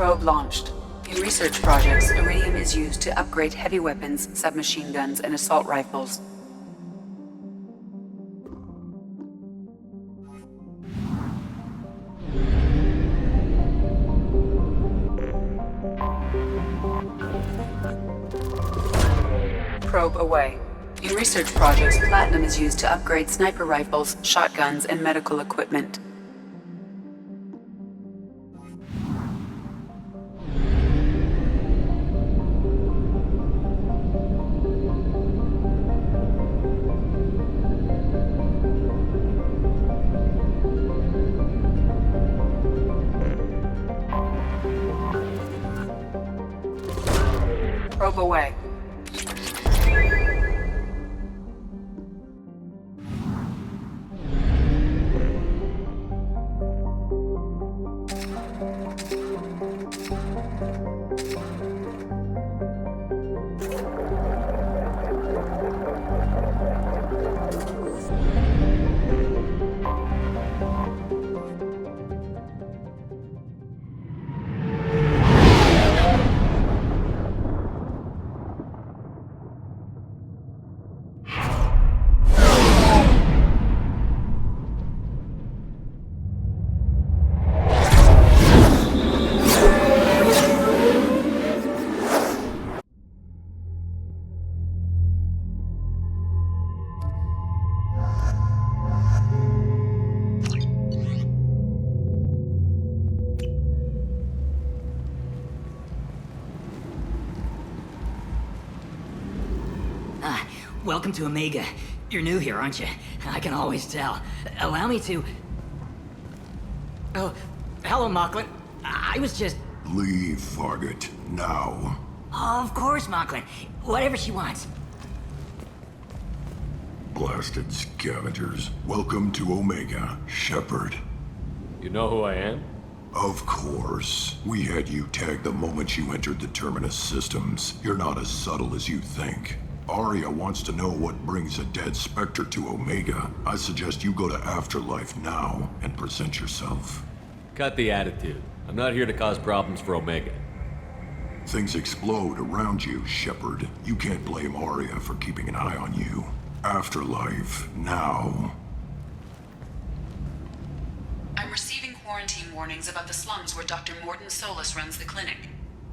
Probe launched. In research projects, iridium is used to upgrade heavy weapons, submachine guns, and assault rifles. Probe away. In research projects, platinum is used to upgrade sniper rifles, shotguns, and medical equipment. Probe away. Welcome to Omega. You're new here, aren't you? I can always tell. Allow me to... Oh, hello, Mocklin. I was just... Leave, Fargate. Now. Oh, of course, Mocklin. Whatever she wants. Blasted scavengers. Welcome to Omega, Shepard. You know who I am? Of course. We had you tagged the moment you entered the Terminus systems. You're not as subtle as you think. Aria wants to know what brings a dead Spectre to Omega. I suggest you go to Afterlife now and present yourself. Cut the attitude. I'm not here to cause problems for Omega. Things explode around you, Shepard. You can't blame Aria for keeping an eye on you. Afterlife now. I'm receiving quarantine warnings about the slums where Dr. Morden Solus runs the clinic.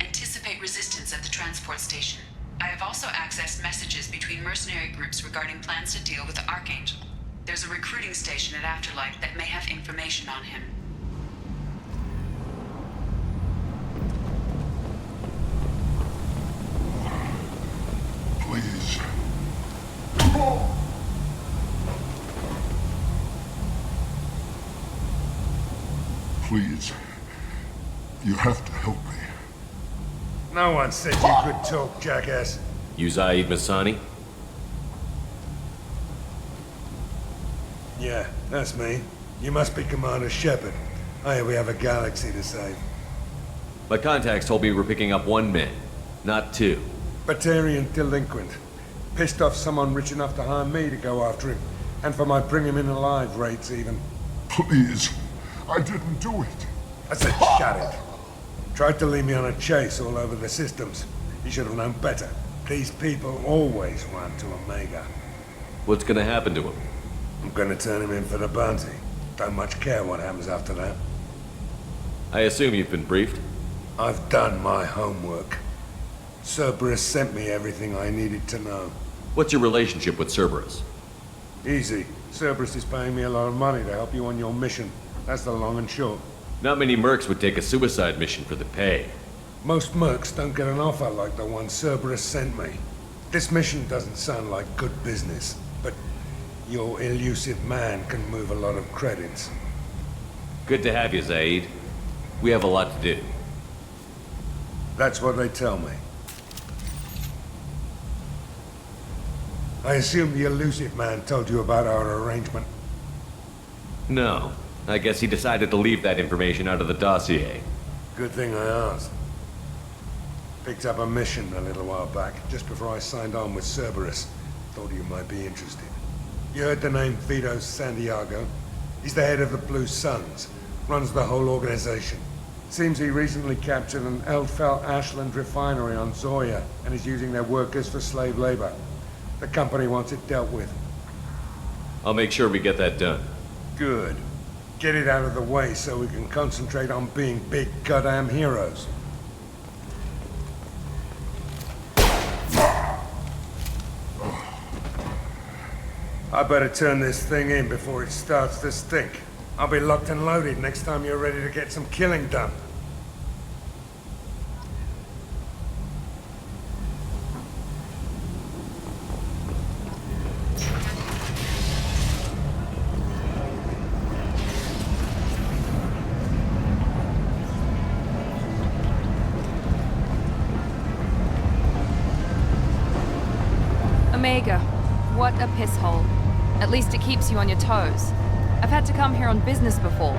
Anticipate resistance at the transport station. I have also accessed messages between mercenary groups regarding plans to deal with the Archangel. There's a recruiting station at Afterlife that may have information on him. Please. Please. You have to help me. No one said you could talk, jackass. You Zaid Masani? Yeah, that's me. You must be Commander Shepard. Hey, we have a galaxy to save. My contacts told me we were picking up one man, not two. Batarian delinquent. Pissed off someone rich enough to hire me to go after him. And for my bring him in alive rates even. Please. I didn't do it. I said shut it. Tried to lead me on a chase all over the systems. He should have known better. These people always run to Omega. What's gonna happen to him? I'm gonna turn him in for the bounty. Don't much care what happens after that. I assume you've been briefed? I've done my homework. Cerberus sent me everything I needed to know. What's your relationship with Cerberus? Easy. Cerberus is paying me a lot of money to help you on your mission. That's the long and short. Not many mercs would take a suicide mission for the pay. Most mercs don't get an offer like the one Cerberus sent me. This mission doesn't sound like good business, but your elusive man can move a lot of credits. Good to have you, Zaid. We have a lot to do. That's what they tell me. I assume the elusive man told you about our arrangement. No. I guess he decided to leave that information out of the dossier. Good thing I asked. Picked up a mission a little while back, just before I signed on with Cerberus. Thought you might be interested. You heard the name Vito Santiago? He's the head of the Blue Suns. Runs the whole organization. Seems he recently captured an Eldfell Ashland refinery on Zoya and is using their workers for slave labor. The company wants it dealt with. I'll make sure we get that done. Good. Get it out of the way so we can concentrate on being big goddamn heroes. I better turn this thing in before it starts to stink. I'll be locked and loaded next time you're ready to get some killing done. Omega, what a piss hole. At least it keeps you on your toes. I've had to come here on business before.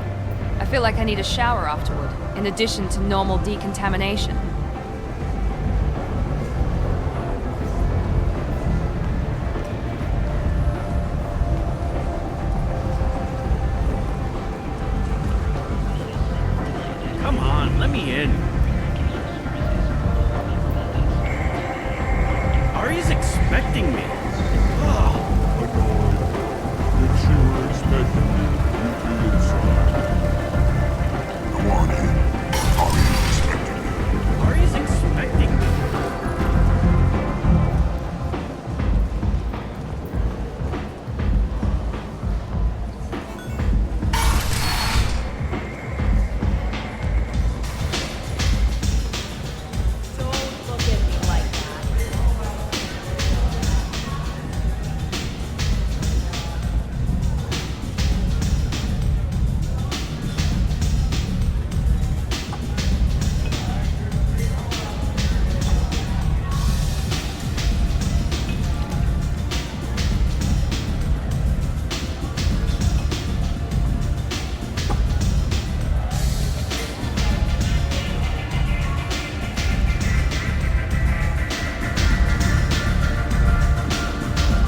I feel like I need a shower afterward, in addition to normal decontamination. Come on, let me in. Ari's expecting me. Go on in. Ari's expecting you. Ari's expecting me. Don't look at me like that.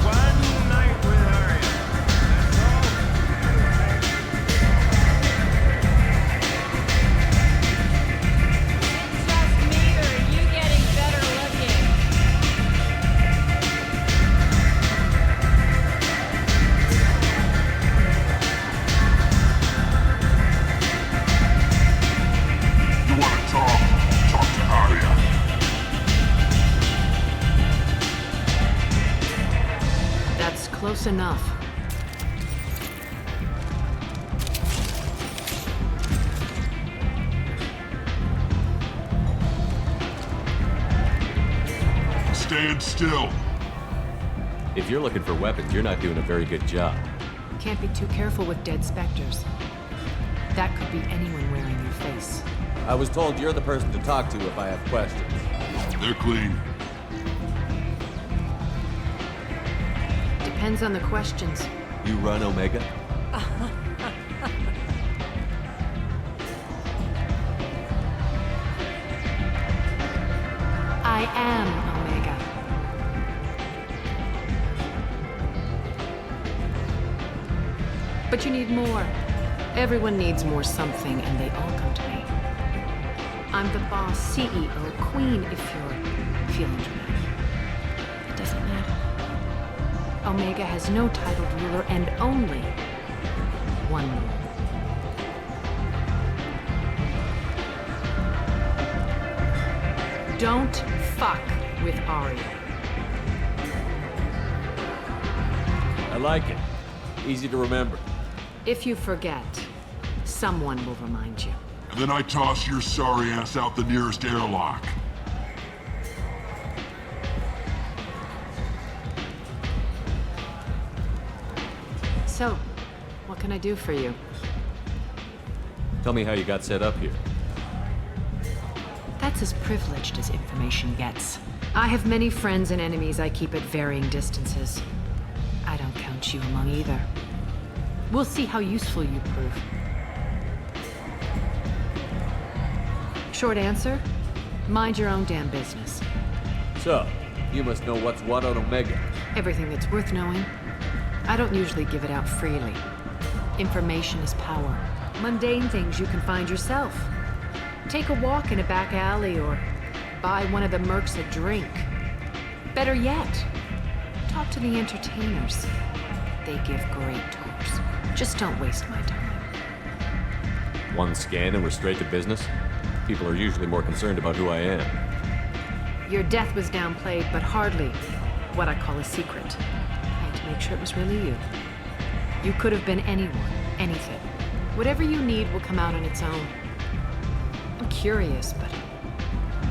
One night with Aria. That's all. Just me, or are you getting better looking? You want to talk? Talk to Aria. That's close enough. Stand still. If you're looking for weapons, you're not doing a very good job. Can't be too careful with dead specters. That could be anyone wearing your face. I was told you're the person to talk to if I have questions. They're clean. Depends on the questions. You run Omega? I am Omega. But you need more. Everyone needs more something, and they all come to me. I'm the boss, CEO, queen, if you're feeling dramatic. It doesn't matter. Omega has no titled ruler and only one rule. Don't fuck with Aria. I like it. Easy to remember. If you forget, someone will remind you. And then I toss your sorry ass out the nearest airlock. So, what can I do for you? Tell me how you got set up here. That's as privileged as information gets. I have many friends and enemies I keep at varying distances. I don't count you among either. We'll see how useful you prove. Short answer? Mind your own damn business. So, you must know what's what on Omega. Everything that's worth knowing. I don't usually give it out freely. Information is power. Mundane things you can find yourself. Take a walk in a back alley or buy one of the mercs a drink. Better yet, talk to the entertainers. They give great tours. Just don't waste my time. One scan and we're straight to business? People are usually more concerned about who I am. Your death was downplayed, but hardly what I call a secret. I had to make sure it was really you. You could have been anyone, anything. Whatever you need will come out on its own. I'm curious, but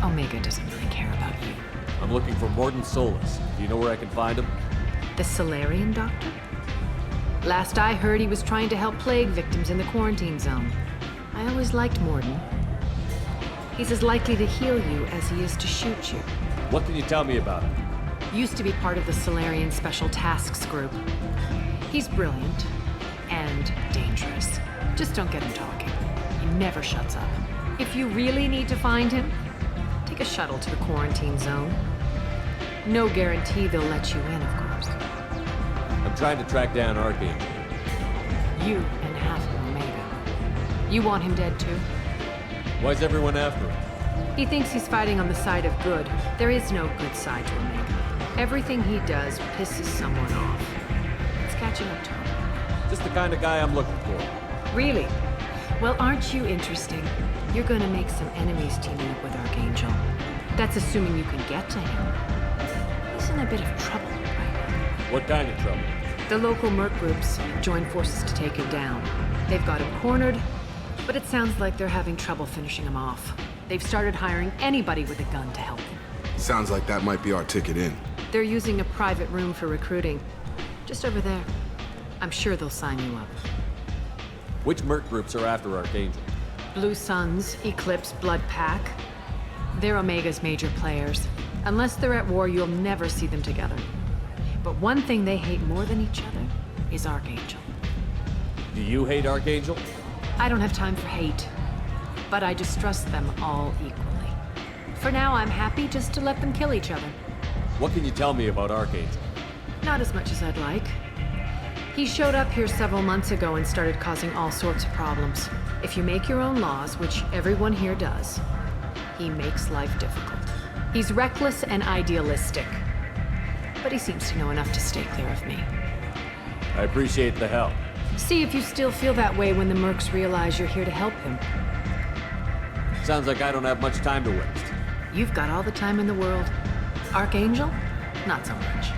Omega doesn't really care about you. I'm looking for Morden Solus. Do you know where I can find him? The Solarian doctor? Last I heard, he was trying to help plague victims in the quarantine zone. I always liked Morden. He's as likely to heal you as he is to shoot you. What can you tell me about him? Used to be part of the Solarian Special Tasks Group. He's brilliant and dangerous. Just don't get him talking. He never shuts up. If you really need to find him, take a shuttle to the quarantine zone. No guarantee they'll let you in, of course. I'm trying to track down Archangel. You and half of Omega. You want him dead too? Why's everyone after him? He thinks he's fighting on the side of good. There is no good side to Omega. Everything he does pisses someone off. It's catching up to him. Just the kind of guy I'm looking for. Really? Well, aren't you interesting? You're gonna make some enemies teaming up with Archangel. That's assuming you can get to him. He's in a bit of trouble right now. What kind of trouble? The local merc groups joined forces to take him down. They've got him cornered, but it sounds like they're having trouble finishing him off. They've started hiring anybody with a gun to help them. Sounds like that might be our ticket in. They're using a private room for recruiting. Just over there. I'm sure they'll sign you up. Which merc groups are after Archangel? Blue Suns, Eclipse, Blood Pack. They're Omega's major players. Unless they're at war, you'll never see them together. But one thing they hate more than each other is Archangel. Do you hate Archangel? I don't have time for hate, but I distrust them all equally. For now, I'm happy just to let them kill each other. What can you tell me about Archangel? Not as much as I'd like. He showed up here several months ago and started causing all sorts of problems. If you make your own laws, which everyone here does, he makes life difficult. He's reckless and idealistic, but he seems to know enough to stay clear of me. I appreciate the help. See if you still feel that way when the mercs realize you're here to help him. Sounds like I don't have much time to waste. You've got all the time in the world. Archangel? Not so much.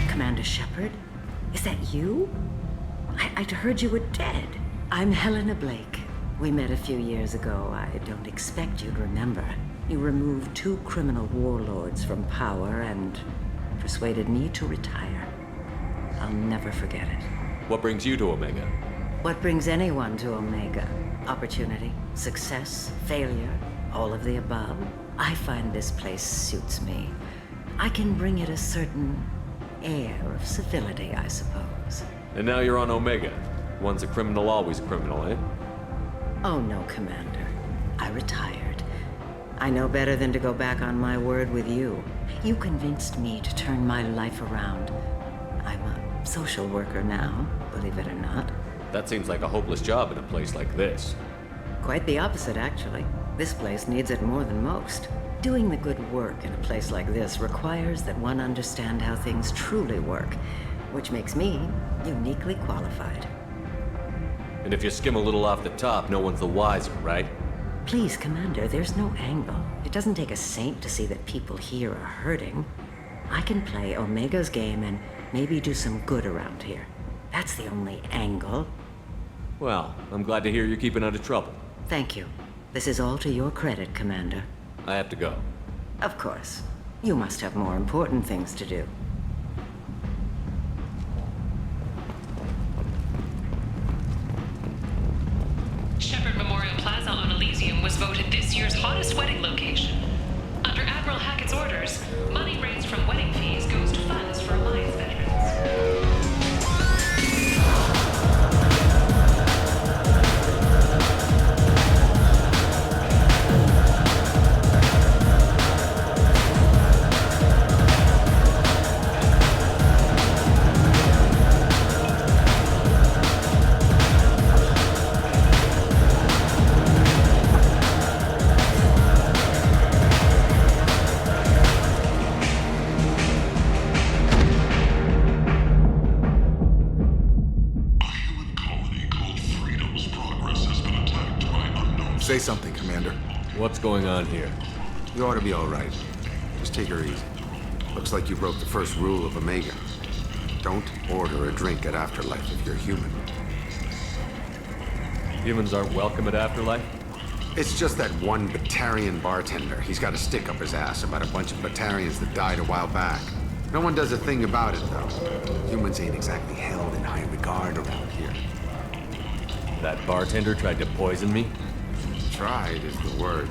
Commander Shepard? Is that you? I'd heard you were dead. I'm Helena Blake. We met a few years ago. I don't expect you to remember. You removed 2 criminal warlords from power and persuaded me to retire. I'll never forget it. What brings you to Omega? What brings anyone to Omega? Opportunity, success, failure, all of the above. I find this place suits me. I can bring it a certain air of civility, I suppose. And now you're on Omega. Once a criminal, always a criminal, eh? Oh no, Commander. I retired. I know better than to go back on my word with you. You convinced me to turn my life around. I'm a social worker now, believe it or not. That seems like a hopeless job in a place like this. Quite the opposite, actually. This place needs it more than most. Doing the good work in a place like this requires that one understand how things truly work, which makes me uniquely qualified. And if you skim a little off the top, no one's the wiser, right? Please, Commander, there's no angle. It doesn't take a saint to see that people here are hurting. I can play Omega's game and maybe do some good around here. That's the only angle. Well, I'm glad to hear you're keeping out of trouble. Thank you. This is all to your credit, Commander. I have to go. Of course. You must have more important things to do. Shepherd Memorial Plaza on Elysium was voted this year's hottest wedding location. Under Admiral Hackett's orders, money raised from wedding fees goes to funds for Alliance veterans. Say something, Commander. What's going on here? You ought to be all right. Just take her easy. Looks like you broke the first rule of Omega. Don't order a drink at Afterlife if you're human. Humans aren't welcome at Afterlife? It's just that one Batarian bartender. He's got a stick up his ass about a bunch of Batarians that died a while back. No one does a thing about it, though. Humans ain't exactly held in high regard around here. That bartender tried to poison me? Tried is the word.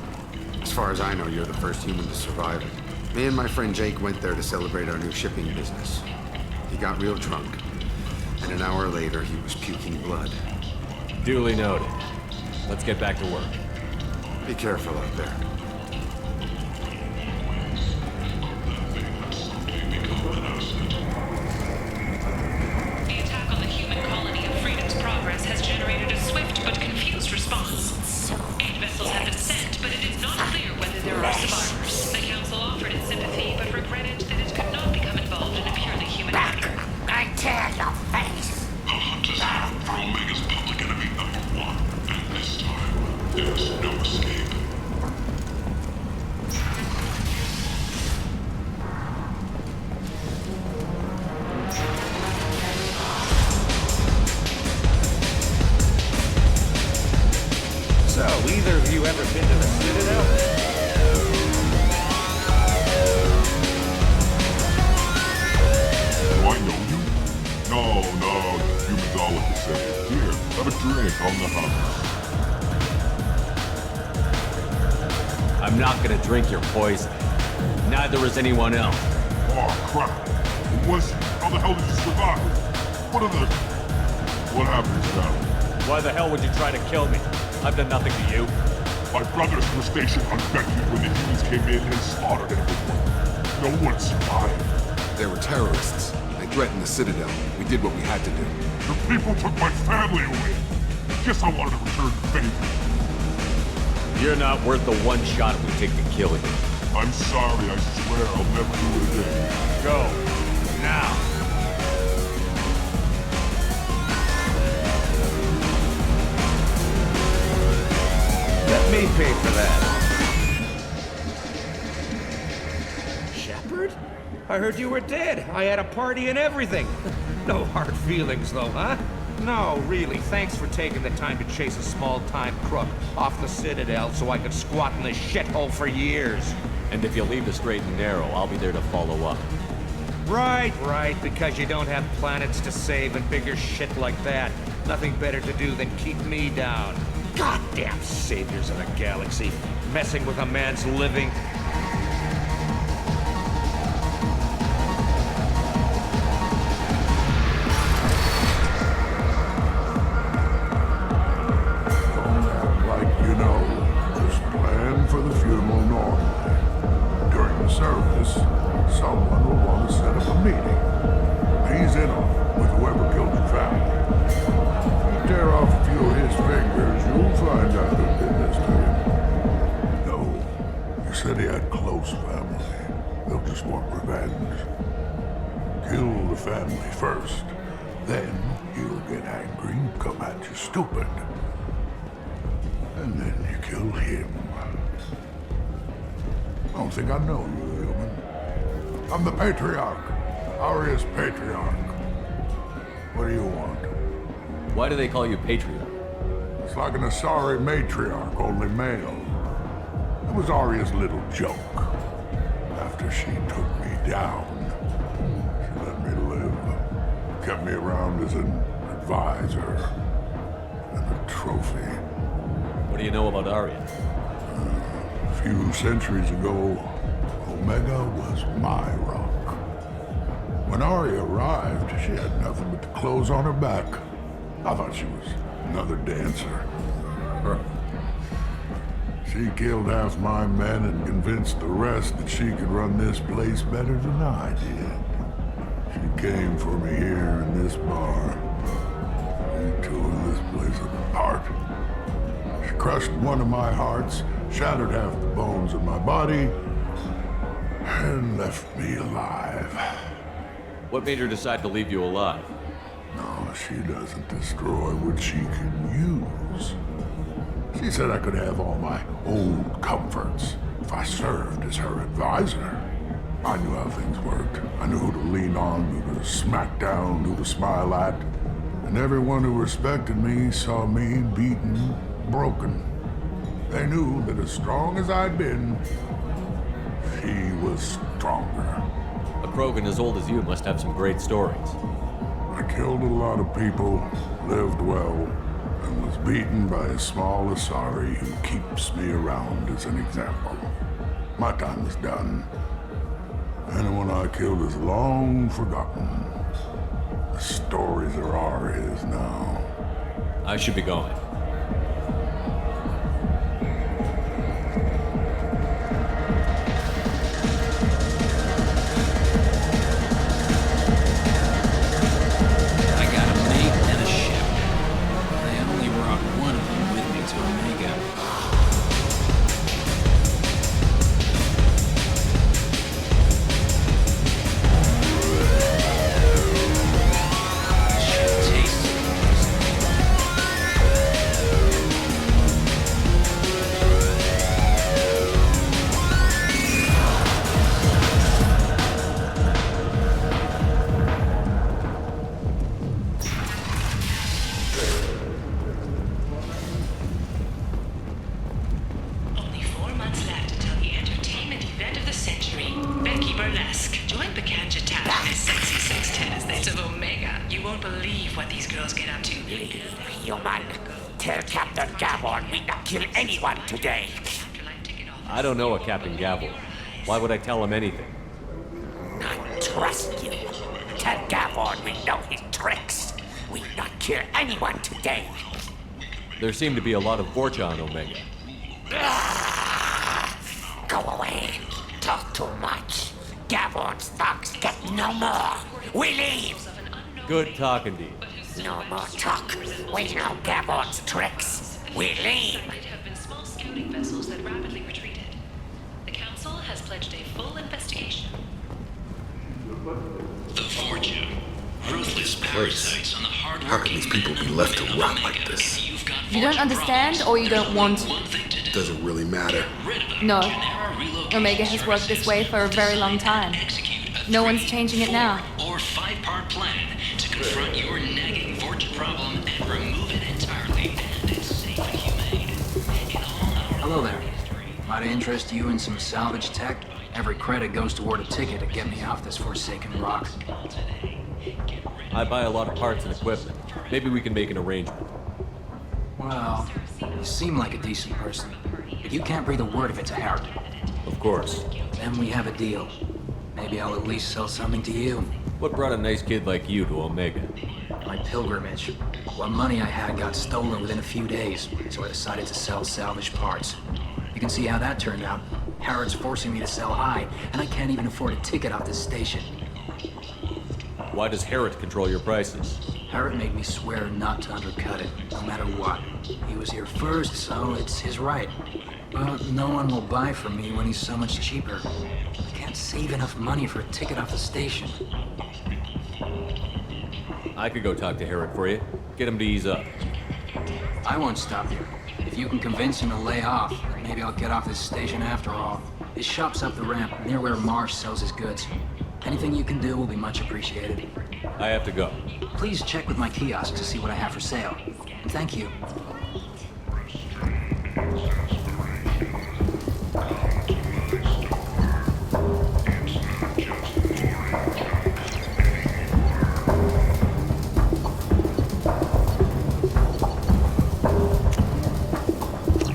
As far as I know, you're the first human to survive it. Me and my friend Jake went there to celebrate our new shipping business. He got real drunk, and an hour later, he was puking blood. Duly noted. Let's get back to work. Be careful out there. The attack on the human colony of Freedom's Progress has generated a swift but confused response. 8 vessels have been sent, but it is not clear whether there are survivors. The Council offered its sympathy, but regretted that it could not become involved in a purely human matter. I tear your face! The hunt is on for Omega's public enemy #1, and this time, there's no escape. So, either of you ever been to the Citadel? Do I know you? No, humans all look the same. Here, have a drink on the house. I'm not gonna drink your poison. Neither is anyone else. Oh, crap. Who was you? How the hell did you survive? What happened now? Why the hell would you try to kill me? I've done nothing to you. My brothers were stationed on Becky when the humans came in and slaughtered everyone. No one survived. They were terrorists. They threatened the Citadel. We did what we had to do. The people took my family away. Guess I wanted to return the favor. You're not worth the one shot we take to kill you. I'm sorry, I swear I'll never do it again. Go. Now. Let me pay for that. Shepard? I heard you were dead. I had a party and everything. No hard feelings, though, huh? No, really, thanks for taking the time to chase a small-time crook off the Citadel so I could squat in this shithole for years. And if you leave the straight and narrow, I'll be there to follow up. Right, because you don't have planets to save and bigger shit like that. Nothing better to do than keep me down. Goddamn saviors of the galaxy, messing with a man's living. Like you know, just plan for the funeral normally. During the service, someone will want to set up a meeting. He's in on it with whoever killed your family. Tear off a few of his fingers, you'll find out who did this to him. No, he said he had close family. They'll just want revenge. Kill the family first, then he'll get angry and come at you stupid. And then you kill him. I don't think I know you, human. I'm the Patriarch. Aria's Patriarch. What do you want? Why do they call you Patriarch? It's like an Asari matriarch, only male. It was Aria's little joke. After she took me down, she let me live. Kept me around as an advisor and a trophy. What do you know about Aria? A few centuries ago, Omega was my rock. When Aria arrived, she had nothing but the clothes on her back. I thought she was another dancer. She killed half my men and convinced the rest that she could run this place better than I did. She came for me here in this bar. She tore this place apart. She crushed one of my hearts, shattered half the bones in my body, and left me alive. What made her decide to leave you alive? No, she doesn't destroy what she can use. She said I could have all my old comforts if I served as her advisor. I knew how things worked. I knew who to lean on, who to smack down, who to smile at. And everyone who respected me saw me beaten, broken. They knew that as strong as I'd been, she was stronger. A Krogan as old as you must have some great stories. I killed a lot of people, lived well, and was beaten by a small Asari who keeps me around as an example. My time is done. Anyone I killed is long forgotten. The stories are our his now. I should be going. I got a mate and a ship. I only brought one of them with me to Omega. Today. I don't know a Captain Gavel. Why would I tell him anything? I trust you. Tell Gavon we know his tricks. We not kill anyone today. There seem to be a lot of Vorcha on Omega. Go away. Talk too much. Gavon's thugs get no more. We leave. Good talking to you. No more talk. We know Gavon's tricks. We leave. Vessels that rapidly retreated. The Council has pledged a full investigation. The Vorcha. Ruthless parasites on the hard-working. How can these people be left to rot like this? You don't understand or you don't want to? Doesn't really matter. No. Omega has worked this way for a very long time. No one's changing it now. Or five-part plan to confront your nagging Vorcha problem and remove it entirely. And it's safe and humane. Hello there. Might I interest you in some salvage tech? Every credit goes toward a ticket to get me off this forsaken rock. I buy a lot of parts and equipment. Maybe we can make an arrangement. Well, you seem like a decent person, but you can't breathe a word of it to Harrod. Of course. Then we have a deal. Maybe I'll at least sell something to you. What brought a nice kid like you to Omega? My pilgrimage. What money I had got stolen within a few days, so I decided to sell salvaged parts. You can see how that turned out. Harrod's forcing me to sell high, and I can't even afford a ticket off this station. Why does Harrod control your prices? Harrod made me swear not to undercut it, no matter what. He was here first, so it's his right. But no one will buy from me when he's so much cheaper. I can't save enough money for a ticket off the station. I could go talk to Harrod for you. Get him to ease up. I won't stop you. If you can convince him to lay off, maybe I'll get off this station after all. His shop's up the ramp, near where Marsh sells his goods. Anything you can do will be much appreciated. I have to go. Please check with my kiosk to see what I have for sale. And thank you.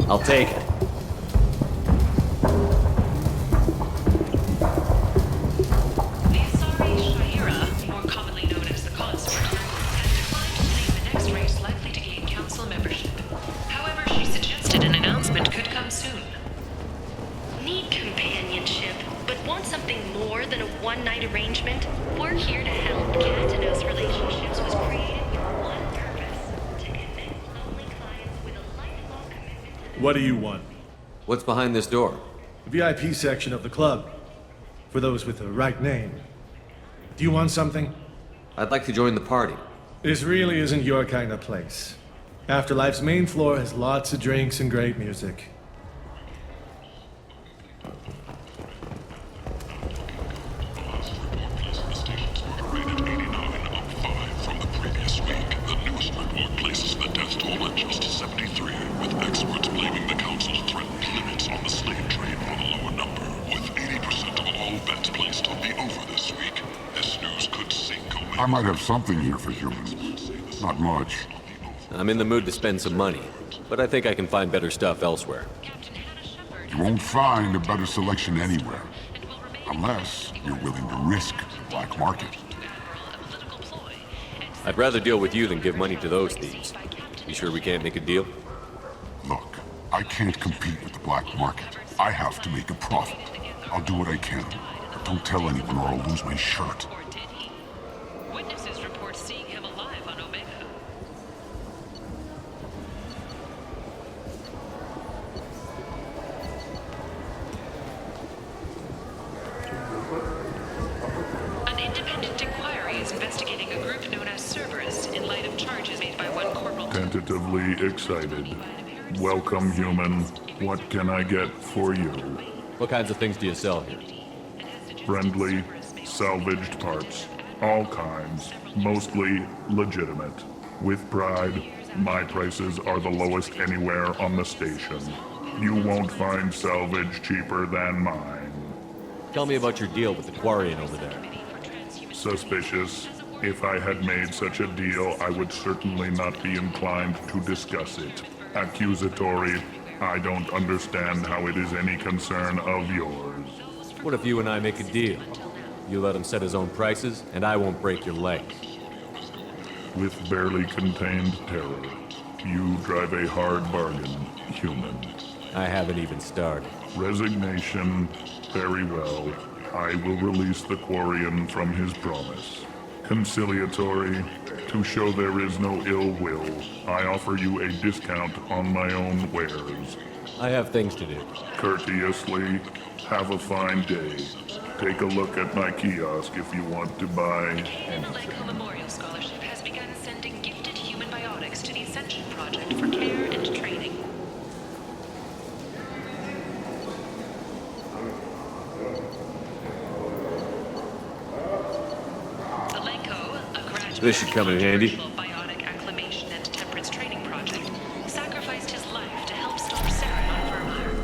I'll take it. The Asari Shaira, more commonly known as the Consort, has declined to name the next race likely to gain council membership. However, she suggested an announcement could come soon. Need companionship, but want something more than a one-night arrangement? We're here to help. Gatineau's relationships was created with one purpose: to connect lonely clients with a lifelong commitment to What do you want? What's behind this door? The VIP section of the club. For those with the right name. Do you want something? I'd like to join the party. This really isn't your kind of place. Afterlife's main floor has lots of drinks and great music. I might have something here for humans. Not much. I'm in the mood to spend some money, but I think I can find better stuff elsewhere. You won't find a better selection anywhere. Unless you're willing to risk the black market. I'd rather deal with you than give money to those thieves. You sure we can't make a deal? Look, I can't compete with the black market. I have to make a profit. I'll do what I can, but don't tell anyone or I'll lose my shirt. Witnesses report seeing him alive on Omega. An independent inquiry is investigating a group known as Cerberus in light of charges made by one Corporal. Tentatively excited. Welcome, human. What can I get for you? What kinds of things do you sell here? Friendly, salvaged parts. All kinds. Mostly legitimate. With pride, my prices are the lowest anywhere on the station. You won't find salvage cheaper than mine. Tell me about your deal with the Quarian over there. Suspicious. If I had made such a deal, I would certainly not be inclined to discuss it. Accusatory. I don't understand how it is any concern of yours. What if you and I make a deal? You let him set his own prices, and I won't break your legs. With barely contained terror, you drive a hard bargain, human. I haven't even started. Resignation. Very well. I will release the Quarian from his promise. Conciliatory. To show there is no ill will, I offer you a discount on my own wares. I have things to do. Courteously. Have a fine day. Take a look at my kiosk if you want to buy anything. The Memorial Scholarship has begun sending gifted human biotics to the Ascension Project for care and training. This should come in handy. Biotic acclimation and temperance training project sacrificed his life to help stop Saren on Vermeer.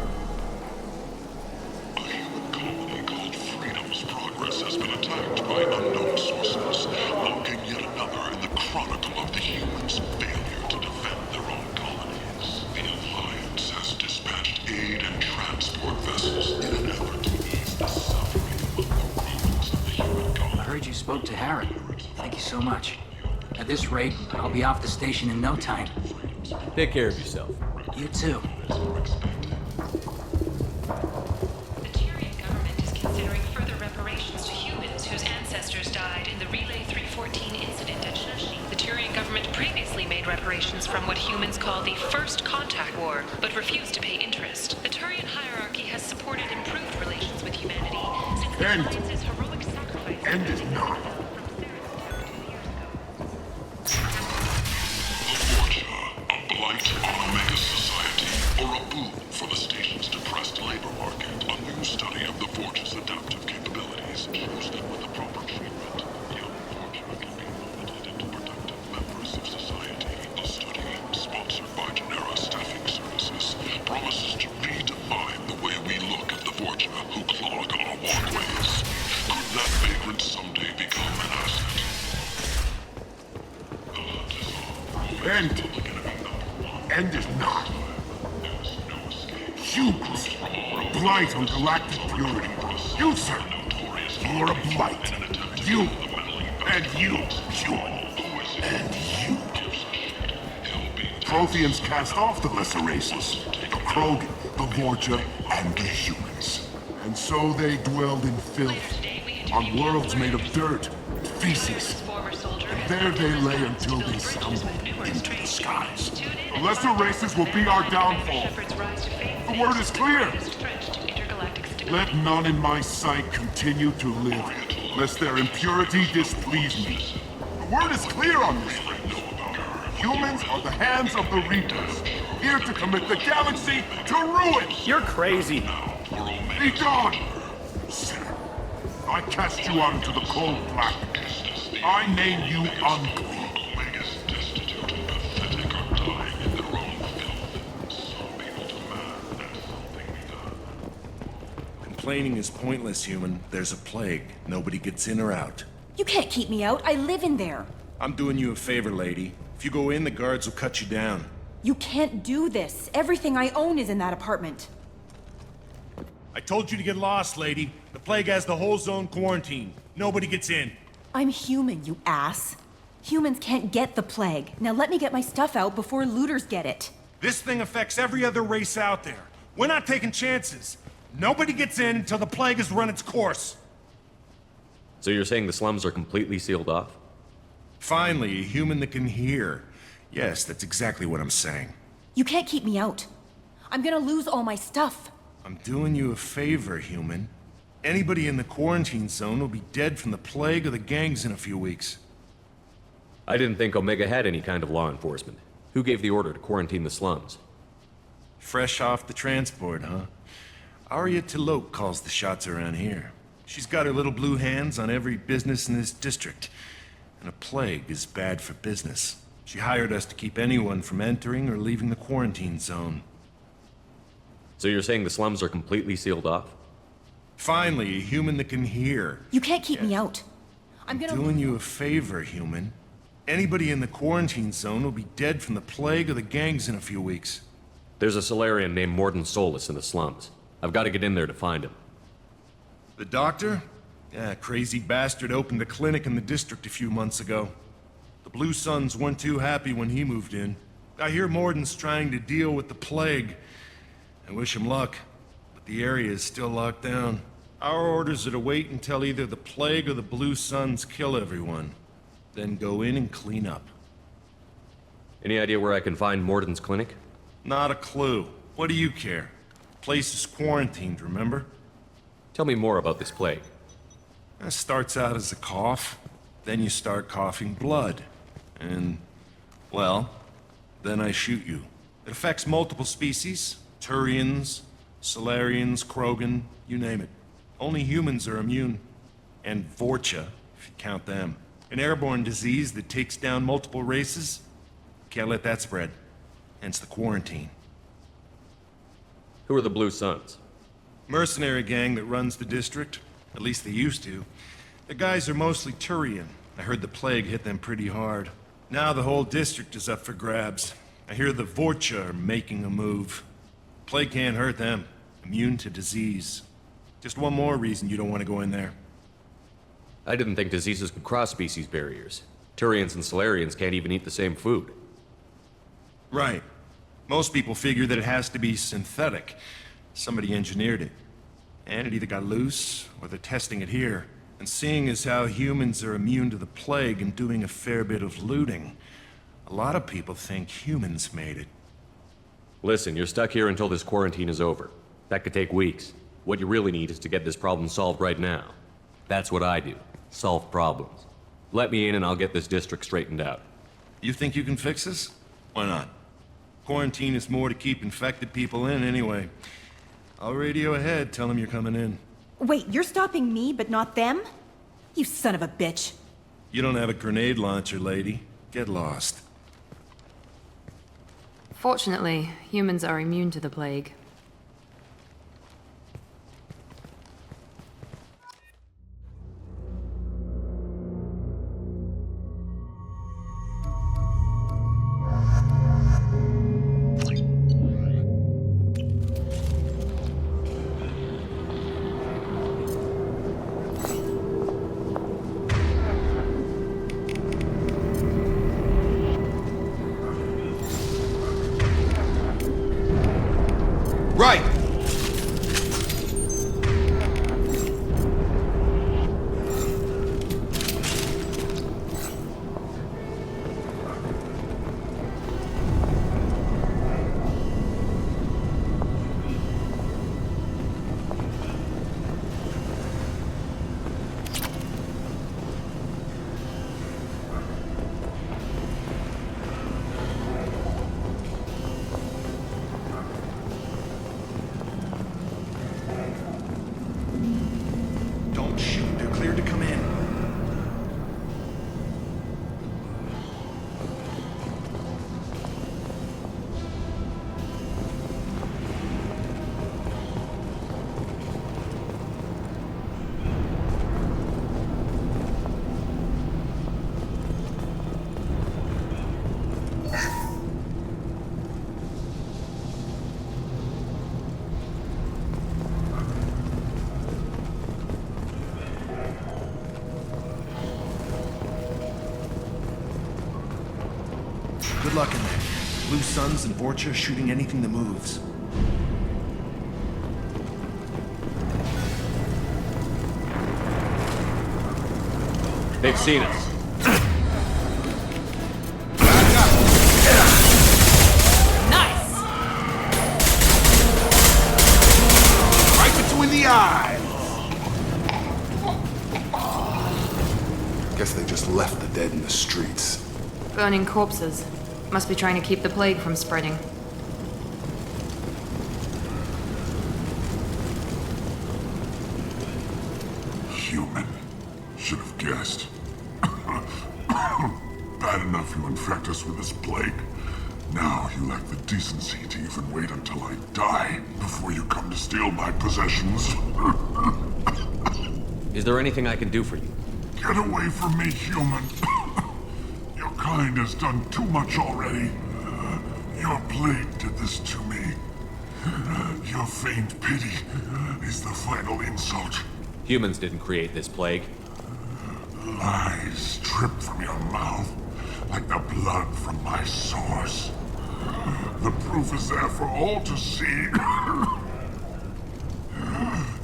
A human colony called Freedom's Progress has been attacked by unknown sources, logging yet another in the chronicle of the humans' failure to defend their own colonies. The Alliance has dispatched aid and transport vessels in an effort to ease the suffering among the ruins of the human colony. I heard you spoke to Harry. Thank you so much. At this rate, I'll be off the station in no time. Take care of yourself. You too. The Tyrian government is considering further reparations to humans whose ancestors died in the Relay 314 incident at Shushy. The Tyrian government previously made reparations from what humans call the First Contact War, but refused to pay interest. The Turian hierarchy has supported improved relations with humanity since the Alliance's heroic sacrifice. End is not. Blight on Omega society, or a boon for the station's depressed labor market. A new study of the Forge's adaptive capabilities shows that with the proper treatment, young Forger can be molded into productive members of society. The study, sponsored by Genera Staffing Services, promises to redefine the way we look at the Forger who clog our walkways. Could that vagrant someday become an asset? The hunt is on. End is not. Humans are a blight on galactic purity. You, sir, you're a blight. You, and you, human, and you. Protheans cast off the lesser races, the Krogan, the Vorcha, and the humans. And so they dwelled in filth, on worlds made of dirt, feces. And there they lay until they stumbled into the skies. The lesser races will be our downfall. The word is clear. Let none in my sight continue to live, lest their impurity displease me. The word is clear on this. Humans are the hands of the Reapers, here to commit the galaxy to ruin! You're crazy. Be gone! Sinner, I cast you out into the cold blackness. I name you unclean. Complaining is pointless, human. There's a plague. Nobody gets in or out. You can't keep me out. I live in there. I'm doing you a favor, lady. If you go in, the guards will cut you down. You can't do this. Everything I own is in that apartment. I told you to get lost, lady. The plague has the whole zone quarantined. Nobody gets in. I'm human, you ass. Humans can't get the plague. Now let me get my stuff out before looters get it. This thing affects every other race out there. We're not taking chances. Nobody gets in until the plague has run its course. So you're saying the slums are completely sealed off? Finally, a human that can hear. Yes, that's exactly what I'm saying. You can't keep me out. I'm gonna lose all my stuff. I'm doing you a favor, human. Anybody in the quarantine zone will be dead from the plague or the gangs in a few weeks. I didn't think Omega had any kind of law enforcement. Who gave the order to quarantine the slums? Fresh off the transport, huh? Aria T'Loak calls the shots around here. She's got her little blue hands on every business in this district. And a plague is bad for business. She hired us to keep anyone from entering or leaving the quarantine zone. So you're saying the slums are completely sealed off? Finally, a human that can hear. You can't keep me out. I'm doing you a favor, human. Anybody in the quarantine zone will be dead from the plague or the gangs in a few weeks. There's a Solarian named Morden Solus in the slums. I've got to get in there to find him. The doctor? Yeah, crazy bastard opened a clinic in the district a few months ago. The Blue Suns weren't too happy when he moved in. I hear Morden's trying to deal with the plague. I wish him luck, but the area is still locked down. Our orders are to wait until either the plague or the Blue Suns kill everyone. Then go in and clean up. Any idea where I can find Morden's clinic? Not a clue. What do you care? The place is quarantined, remember? Tell me more about this plague. It starts out as a cough, then you start coughing blood. And, well, then I shoot you. It affects multiple species. Turians, Solarians, Krogan, you name it. Only humans are immune. And Vorcha, if you count them. An airborne disease that takes down multiple races. Can't let that spread. Hence the quarantine. Who are the Blue Suns? Mercenary gang that runs the district. At least they used to. The guys are mostly Turian. I heard the plague hit them pretty hard. Now the whole district is up for grabs. I hear the Vorcha are making a move. Plague can't hurt them. Immune to disease. Just one more reason you don't want to go in there. I didn't think diseases could cross species barriers. Turians and Solarians can't even eat the same food. Right. Most people figure that it has to be synthetic. Somebody engineered it. And it either got loose, or they're testing it here. And seeing as how humans are immune to the plague and doing a fair bit of looting, a lot of people think humans made it. Listen, you're stuck here until this quarantine is over. That could take weeks. What you really need is to get this problem solved right now. That's what I do. Solve problems. Let me in and I'll get this district straightened out. You think you can fix this? Why not? Quarantine is more to keep infected people in anyway. I'll radio ahead, tell them you're coming in. Wait, you're stopping me, but not them? You son of a bitch. You don't have a grenade launcher, lady. Get lost. Fortunately, humans are immune to the plague. Good luck in there. Blue Suns and Vorcha shooting anything that moves. They've seen us. Nice! Right between the eyes! Guess they just left the dead in the streets. Burning corpses. Must be trying to keep the plague from spreading. Human. Should have guessed. Bad enough you infect us with this plague. Now you lack the decency to even wait until I die before you come to steal my possessions. Is there anything I can do for you? Get away from me, human. Your kind has done too much already. Your plague did this to me. Your feigned pity is the final insult. Humans didn't create this plague. Lies drip from your mouth like the blood from my source. The proof is there for all to see.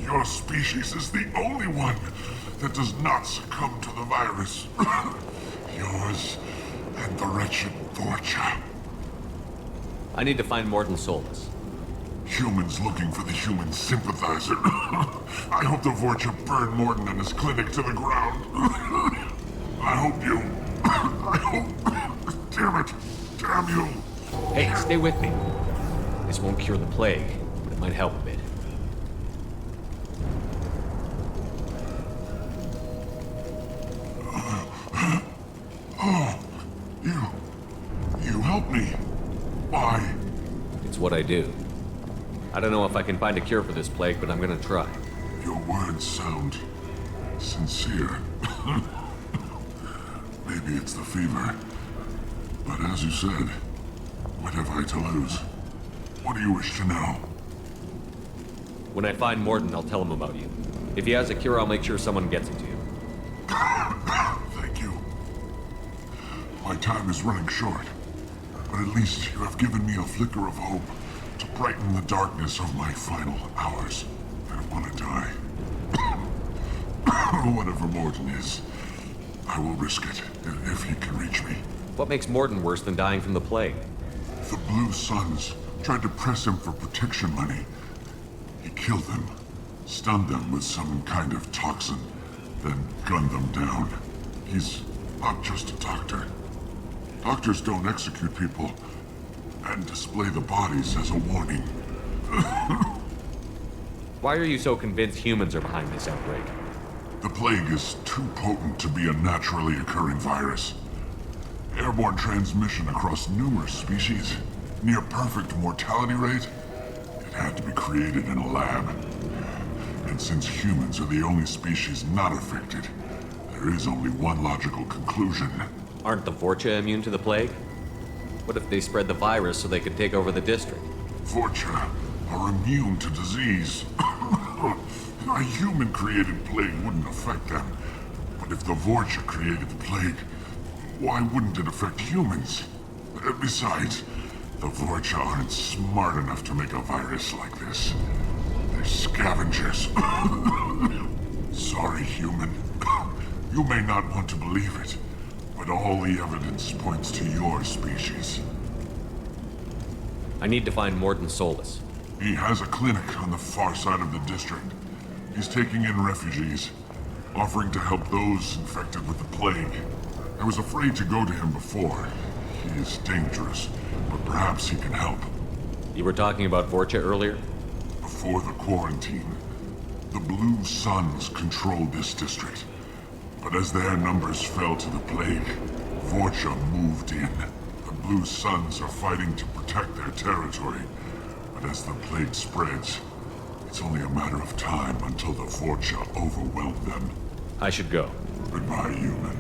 Your species is the only one that does not succumb to the virus. Yours and the wretched Vorcha. I need to find Morton Solus. Humans looking for the human sympathizer. I hope the Vorcha burn Morton and his clinic to the ground. I hope you... I hope... Damn it! Damn you! Hey, stay with me. This won't cure the plague, but it might help a bit. Oh, you help me. Why? It's what I do. I don't know if I can find a cure for this plague, but I'm gonna try. Your words sound sincere. Maybe it's the fever. But as you said, what have I to lose? What do you wish to know? When I find Morton, I'll tell him about you. If he has a cure, I'll make sure someone gets it to you. Thank you. My time is running short, but at least you have given me a flicker of hope to brighten the darkness of my final hours. I don't want to die. Whatever Morton is, I will risk it if he can reach me. What makes Morton worse than dying from the plague? The Blue Suns tried to press him for protection money. He killed them, stunned them with some kind of toxin, then gunned them down. He's not just a doctor. Doctors don't execute people and display the bodies as a warning. Why are you so convinced humans are behind this outbreak? The plague is too potent to be a naturally occurring virus. Airborne transmission across numerous species, near perfect mortality rate. It had to be created in a lab. And since humans are the only species not affected, there is only one logical conclusion. Aren't the Vorcha immune to the plague? What if they spread the virus so they could take over the district? Vorcha are immune to disease. A human-created plague wouldn't affect them. But if the Vorcha created the plague, why wouldn't it affect humans? Besides, the Vorcha aren't smart enough to make a virus like this. They're scavengers. Sorry, human. You may not want to believe it, but all the evidence points to your species. I need to find Morton Solus. He has a clinic on the far side of the district. He's taking in refugees, offering to help those infected with the plague. I was afraid to go to him before. He is dangerous, but perhaps he can help. You were talking about Vorcha earlier? Before the quarantine, the Blue Suns controlled this district. But as their numbers fell to the plague, Vorcha moved in. The Blue Suns are fighting to protect their territory. But as the plague spreads, it's only a matter of time until the Vorcha overwhelm them. I should go. Goodbye, human.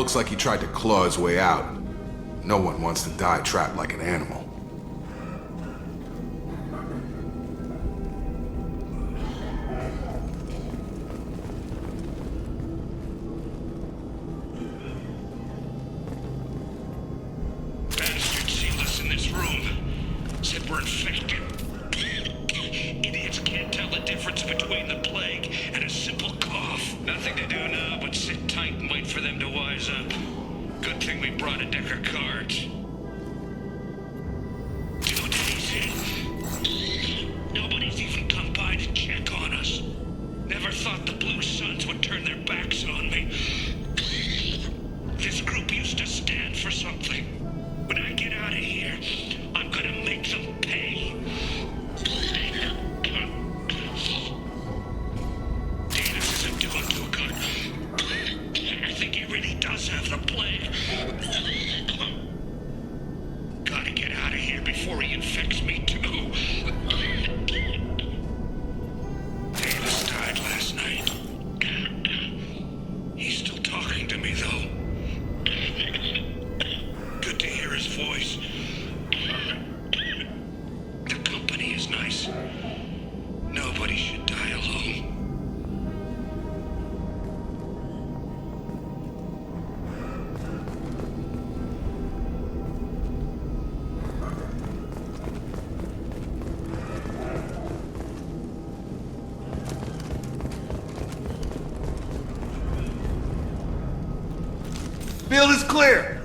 Looks like he tried to claw his way out. No one wants to die trapped like an animal. Bastard sealed us in this room. Said we're infected. Idiots can't tell the difference between the plague and a simple cough. Nothing to do now but sit tight and wait for them to wise up. Good thing we brought a deck of cards. 2 days in. Nobody's even come by to check on us. Never thought the Blue Suns would turn their backs on me. This group used to stand for something. When I get out of here, I'm gonna make them pay. Davis isn't doing too good. I think he really does have the plague. Gotta get out of here before he infects me too. Davis died last night. He's still talking to me though. Good to hear his voice. The company is nice. Nobody should die alone. Field is clear!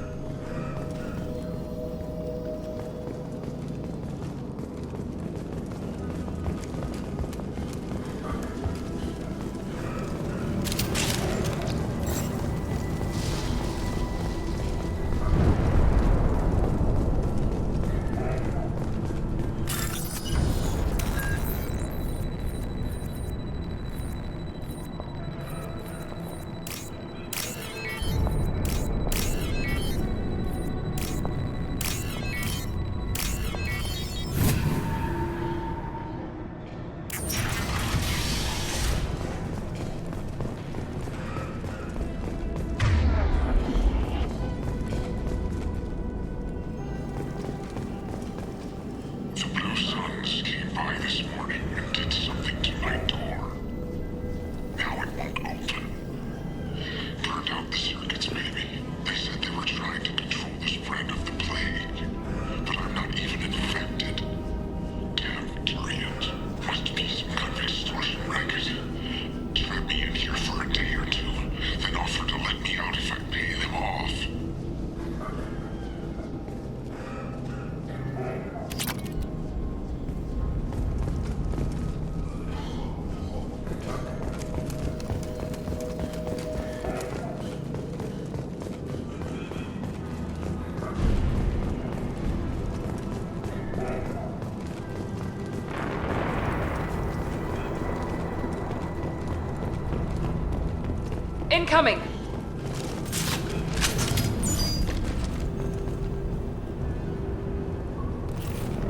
Incoming!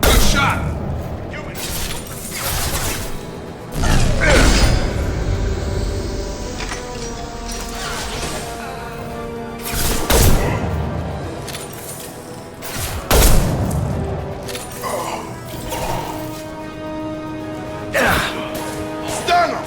Good shot! Stun him!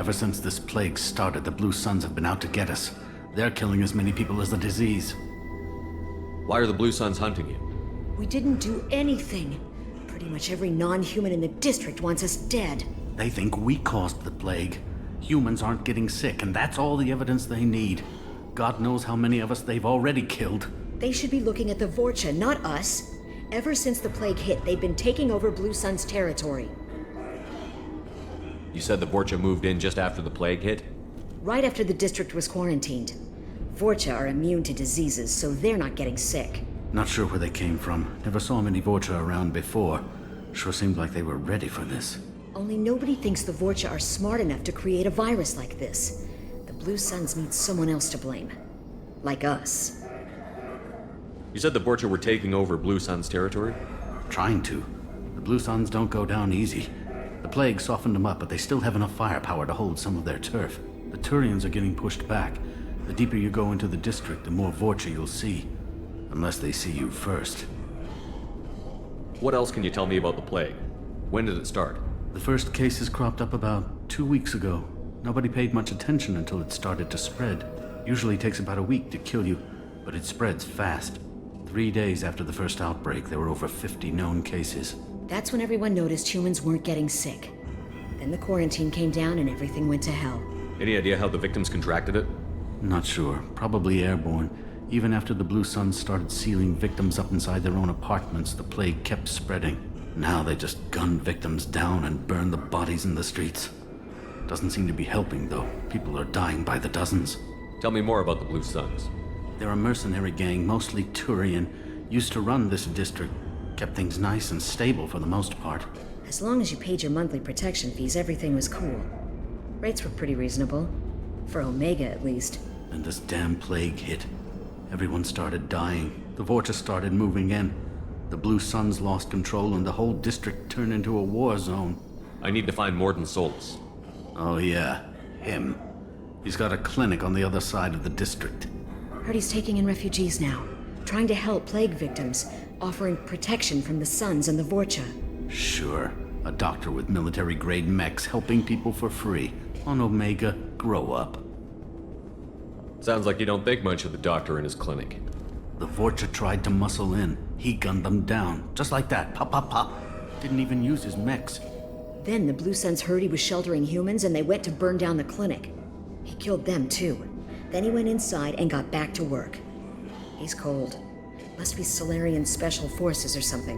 Ever since this plague started, the Blue Suns have been out to get us. They're killing as many people as the disease. Why are the Blue Suns hunting you? We didn't do anything. Pretty much every non-human in the district wants us dead. They think we caused the plague. Humans aren't getting sick, and that's all the evidence they need. God knows how many of us they've already killed. They should be looking at the Vorcha, not us. Ever since the plague hit, they've been taking over Blue Sun's territory. You said the Vorcha moved in just after the plague hit? Right after the district was quarantined. Vorcha are immune to diseases, so they're not getting sick. Not sure where they came from. Never saw many Vorcha around before. Sure seemed like they were ready for this. Only nobody thinks the Vorcha are smart enough to create a virus like this. The Blue Suns need someone else to blame. Like us. You said the Vorcha were taking over Blue Sun's territory? Trying to. The Blue Suns don't go down easy. The plague softened them up, but they still have enough firepower to hold some of their turf. The Turians are getting pushed back. The deeper you go into the district, the more Vorcha you'll see. Unless they see you first. What else can you tell me about the plague? When did it start? The first cases cropped up about 2 weeks ago. Nobody paid much attention until it started to spread. Usually takes about a week to kill you, but it spreads fast. 3 days after the first outbreak, there were over 50 known cases. That's when everyone noticed humans weren't getting sick. Then the quarantine came down and everything went to hell. Any idea how the victims contracted it? Not sure. Probably airborne. Even after the Blue Suns started sealing victims up inside their own apartments, the plague kept spreading. Now they just gun victims down and burn the bodies in the streets. Doesn't seem to be helping, though. People are dying by the dozens. Tell me more about the Blue Suns. They're a mercenary gang, mostly Turian. Used to run this district. Kept things nice and stable for the most part. As long as you paid your monthly protection fees, everything was cool. Rates were pretty reasonable. For Omega, at least. And this damn plague hit. Everyone started dying. The Vorcha started moving in. The Blue Suns lost control and the whole district turned into a war zone. I need to find Morden Solus. Oh yeah, him. He's got a clinic on the other side of the district. Heard he's taking in refugees now. Trying to help plague victims. Offering protection from the Suns and the Vorcha. Sure. A doctor with military-grade mechs helping people for free. On Omega, grow up. Sounds like you don't think much of the doctor in his clinic. The Vorcha tried to muscle in. He gunned them down. Just like that. Pop, pop, pop. Didn't even use his mechs. Then the Blue Suns heard he was sheltering humans and they went to burn down the clinic. He killed them too. Then he went inside and got back to work. He's cold. Must be Solarian Special Forces or something.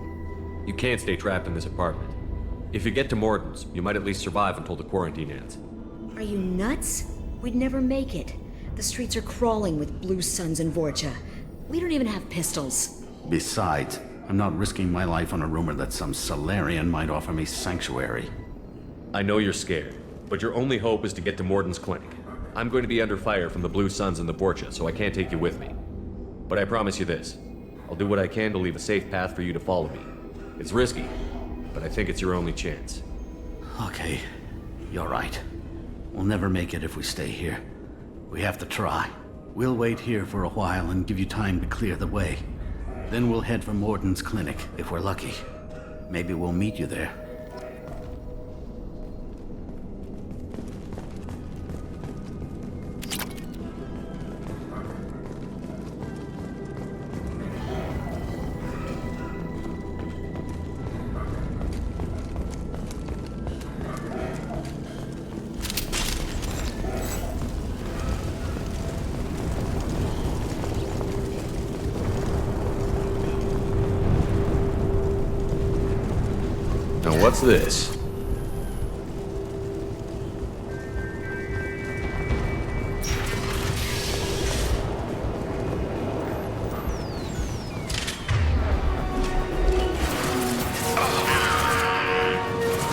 You can't stay trapped in this apartment. If you get to Morden's, you might at least survive until the quarantine ends. Are you nuts? We'd never make it. The streets are crawling with Blue Suns and Vorcha. We don't even have pistols. Besides, I'm not risking my life on a rumor that some Solarian might offer me sanctuary. I know you're scared, but your only hope is to get to Morden's clinic. I'm going to be under fire from the Blue Suns and the Vorcha, so I can't take you with me. But I promise you this. I'll do what I can to leave a safe path for you to follow me. It's risky, but I think it's your only chance. Okay, you're right. We'll never make it if we stay here. We have to try. We'll wait here for a while and give you time to clear the way. Then we'll head for Morden's clinic, if we're lucky. Maybe we'll meet you there. What's this?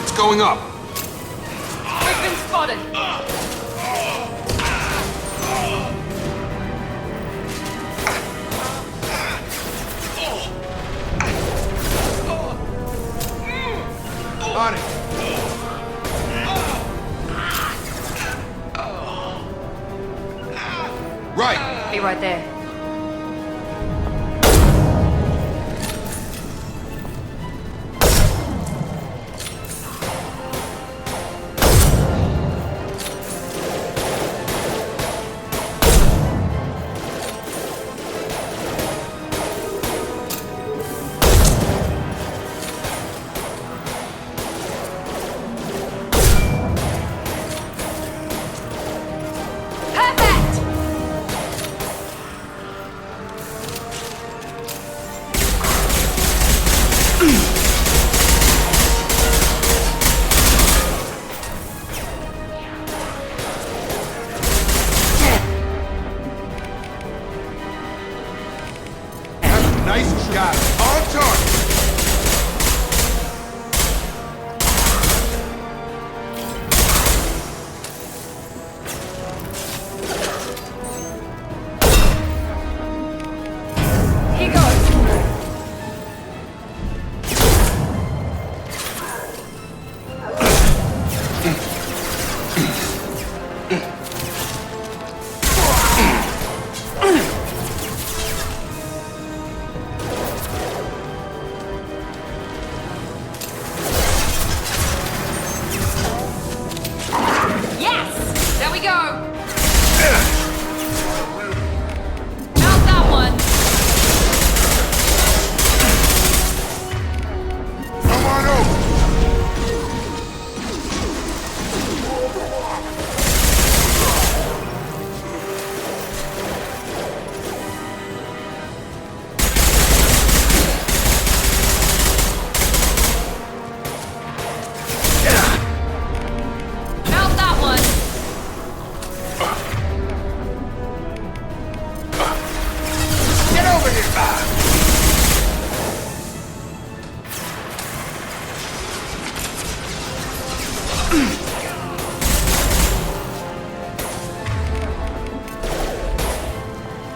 It's going up. We've been spotted. On it. Right. Be right there. Nice shot. On target. Here goes.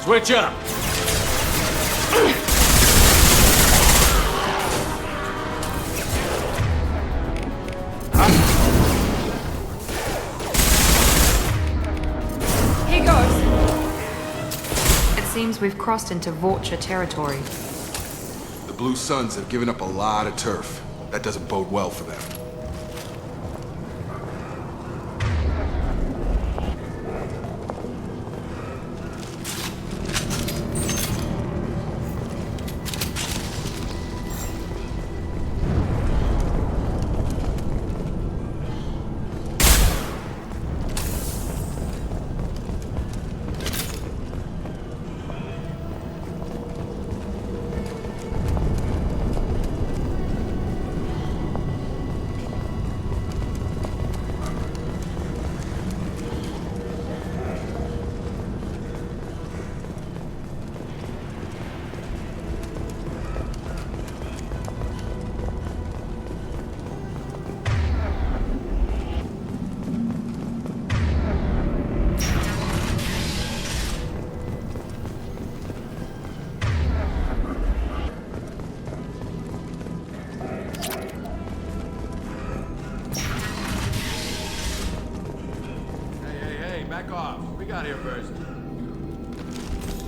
Switch up! Here goes. It seems we've crossed into Vorcha territory. The Blue Suns have given up a lot of turf. That doesn't bode well for them.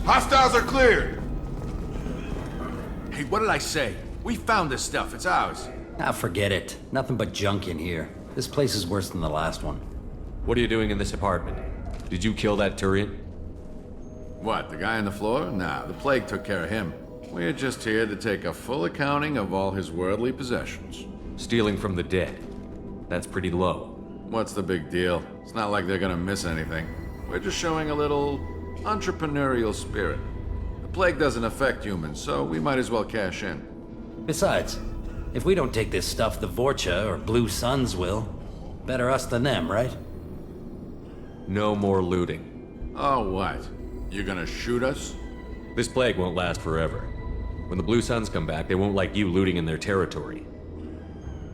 Hostiles are cleared! Hey, what did I say? We found this stuff. It's ours. Ah, forget it. Nothing but junk in here. This place is worse than the last one. What are you doing in this apartment? Did you kill that Turian? What, the guy on the floor? Nah, the plague took care of him. We're just here to take a full accounting of all his worldly possessions. Stealing from the dead. That's pretty low. What's the big deal? It's not like they're gonna miss anything. We're just showing a little entrepreneurial spirit. The plague doesn't affect humans, so we might as well cash in. Besides, if we don't take this stuff, the Vorcha or Blue Suns will. Better us than them, right? No more looting. Oh, what? You gonna shoot us? This plague won't last forever. When the Blue Suns come back, they won't like you looting in their territory.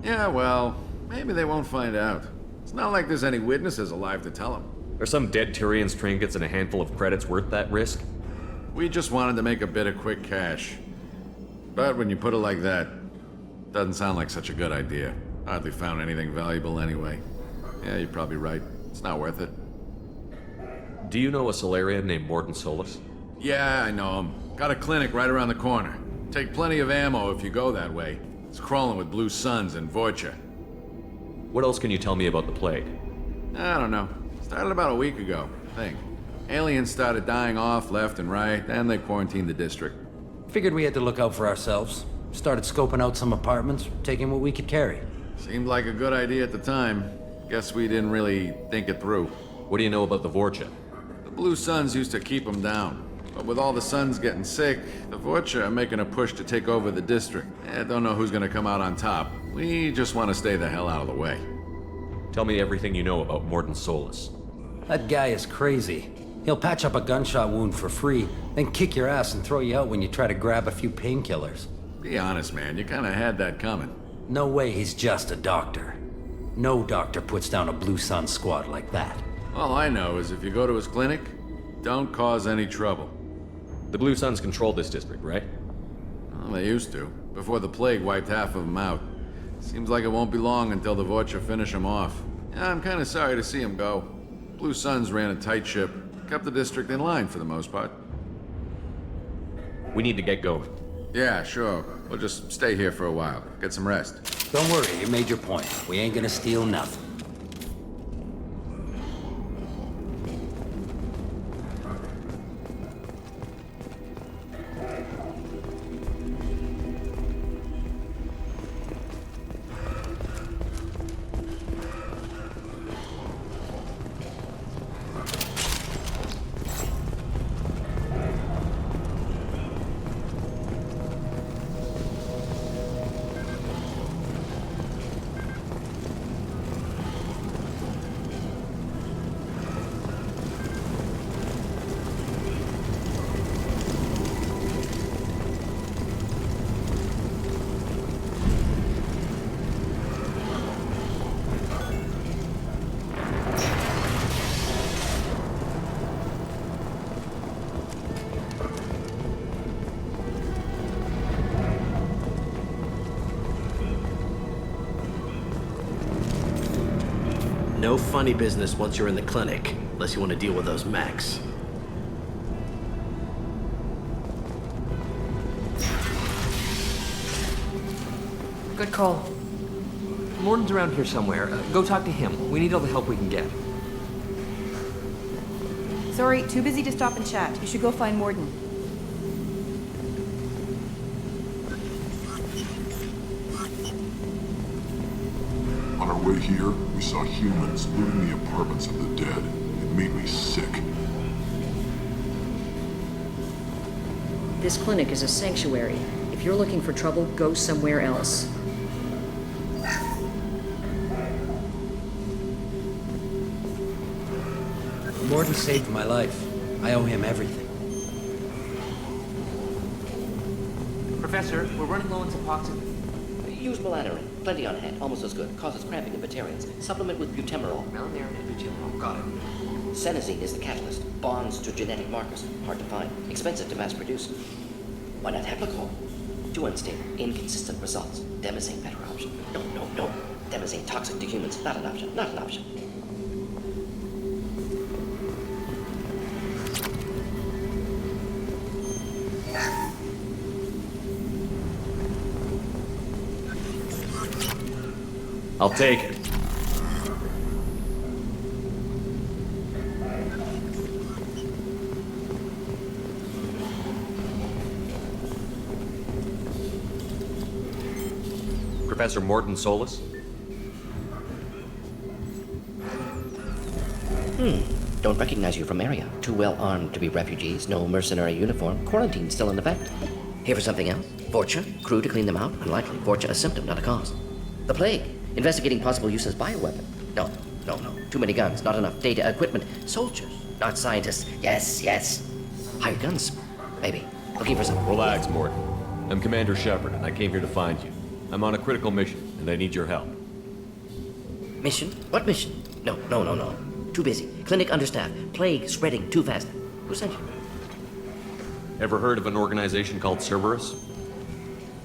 Yeah, well, maybe they won't find out. It's not like there's any witnesses alive to tell them. Are some dead Turian's trinkets and a handful of credits worth that risk? We just wanted to make a bit of quick cash. But when you put it like that, doesn't sound like such a good idea. Hardly found anything valuable anyway. Yeah, you're probably right. It's not worth it. Do you know a Solarian named Mordin Solus? Yeah, I know him. Got a clinic right around the corner. Take plenty of ammo if you go that way. It's crawling with Blue Suns and Vorcha. What else can you tell me about the plague? I don't know. Started about a week ago, I think. Aliens started dying off left and right, and they quarantined the district. Figured we had to look out for ourselves. Started scoping out some apartments, taking what we could carry. Seemed like a good idea at the time. Guess we didn't really think it through. What do you know about the Vorcha? The Blue Suns used to keep them down. But with all the Suns getting sick, the Vorcha are making a push to take over the district. Don't know who's gonna come out on top. We just want to stay the hell out of the way. Tell me everything you know about Mordin Solus. That guy is crazy. He'll patch up a gunshot wound for free, then kick your ass and throw you out when you try to grab a few painkillers. Be honest, man. You kinda had that coming. No way he's just a doctor. No doctor puts down a Blue Sun squad like that. All I know is if you go to his clinic, don't cause any trouble. The Blue Suns control this district, right? Well, they used to, before the plague wiped half of them out. Seems like it won't be long until the Vorcha finish them off. Yeah, I'm kinda sorry to see him go. Blue Suns ran a tight ship, kept the district in line for the most part. We need to get going. Yeah, sure. We'll just stay here for a while. Get some rest. Don't worry, you made your point. We ain't gonna steal nothing. No funny business once you're in the clinic, unless you want to deal with those mechs. Good call. Morton's around here somewhere. Go talk to him. We need all the help we can get. Sorry, too busy to stop and chat. You should go find Morden. On our way here, we saw humans looting the apartments of the dead. It made me sick. This clinic is a sanctuary. If you're looking for trouble, go somewhere else. Morden saved my life. I owe him everything. Professor, we're running low on Suboxone. Use melatonin. Plenty on hand. Almost as good. Causes cramping in Batarians. Supplement with butemerol. Melatonin and butemerol. Got it. Senesine is the catalyst. Bonds to genetic markers. Hard to find. Expensive to mass produce. Why not Heplicol? Too unstable. Inconsistent results. Demazine better option. No. Demazine toxic to humans. Not an option. Not an option. I'll take it. Professor Morton Solus? Don't recognize you from Aria. Too well armed to be refugees. No mercenary uniform. Quarantine still in effect. Here for something else? Vorcha? Crew to clean them out? Unlikely. Vorcha a symptom, not a cause. The plague? Investigating possible use as bioweapon. No. Too many guns, not enough data, equipment. Soldiers, not scientists. Yes. Hired guns, maybe. Looking for some... Relax, Morton. I'm Commander Shepard, and I came here to find you. I'm on a critical mission, and I need your help. Mission? What mission? No. Too busy. Clinic understaffed. Plague spreading too fast. Who sent you? Ever heard of an organization called Cerberus?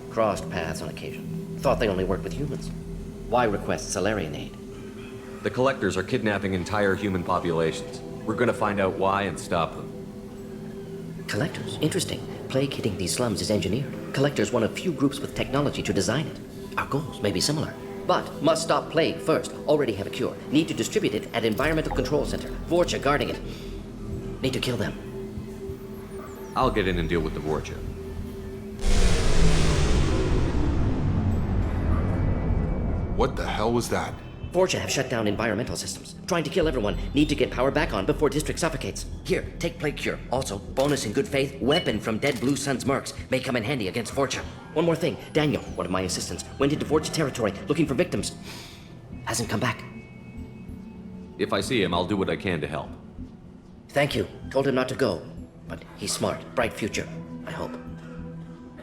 Crossed paths on occasion. Thought they only worked with humans. Why request Salarian aid? The Collectors are kidnapping entire human populations. We're gonna find out why and stop them. Collectors? Interesting. Plague hitting these slums is engineered. Collectors one of few groups with technology to design it. Our goals may be similar. But must stop plague first. Already have a cure. Need to distribute it at Environmental Control Center. Vorcha guarding it. Need to kill them. I'll get in and deal with the Vorcha. What the hell was that? Vorcha have shut down environmental systems. Trying to kill everyone. Need to get power back on before district suffocates. Here, take plague cure. Also, bonus in good faith, weapon from dead Blue Sun's mercs. May come in handy against Vorcha. One more thing. Daniel, one of my assistants, went into Vorcha territory looking for victims. Hasn't come back. If I see him, I'll do what I can to help. Thank you. Told him not to go. But he's smart. Bright future, I hope.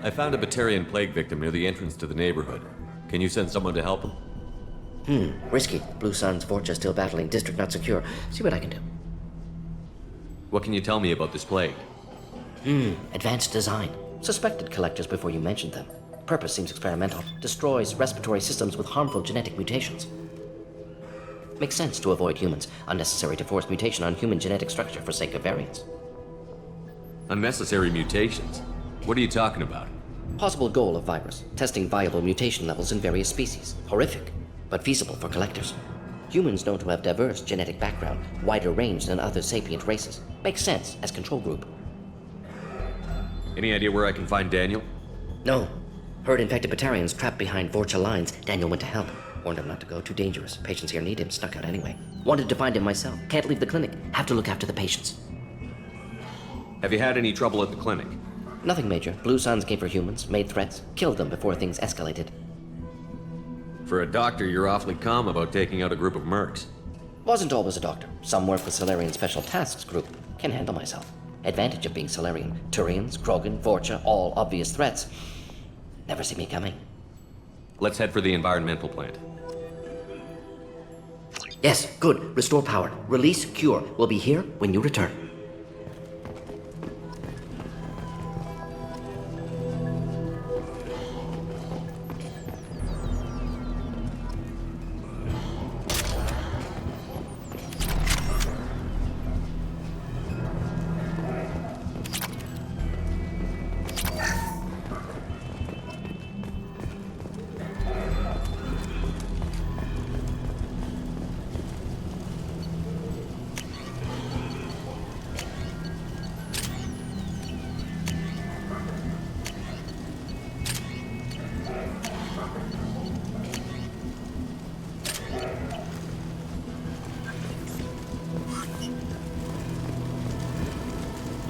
I found a Batarian plague victim near the entrance to the neighborhood. Can you send someone to help him? Risky. Blue Sun's Vorcha still battling. District not secure. See what I can do. What can you tell me about this plague? Advanced design. Suspected collectors before you mentioned them. Purpose seems experimental. Destroys respiratory systems with harmful genetic mutations. Makes sense to avoid humans. Unnecessary to force mutation on human genetic structure for sake of variance. Unnecessary mutations? What are you talking about? Possible goal of virus. Testing viable mutation levels in various species. Horrific, but feasible for collectors. Humans known to have diverse genetic background, wider range than other sapient races. Makes sense as control group. Any idea where I can find Daniel? No. Heard infected Batarians trapped behind Vorcha lines. Daniel went to help. Warned him not to go. Too dangerous. Patients here need him. Snuck out anyway. Wanted to find him myself. Can't leave the clinic. Have to look after the patients. Have you had any trouble at the clinic? Nothing major. Blue Suns came for humans, made threats, killed them before things escalated. For a doctor, you're awfully calm about taking out a group of mercs. Wasn't always a doctor. Some work with Solarian Special Tasks Group. Can handle myself. Advantage of being Solarian. Turians, Krogan, Vorcha, all obvious threats. Never see me coming. Let's head for the environmental plant. Yes, good. Restore power. Release cure. We'll be here when you return.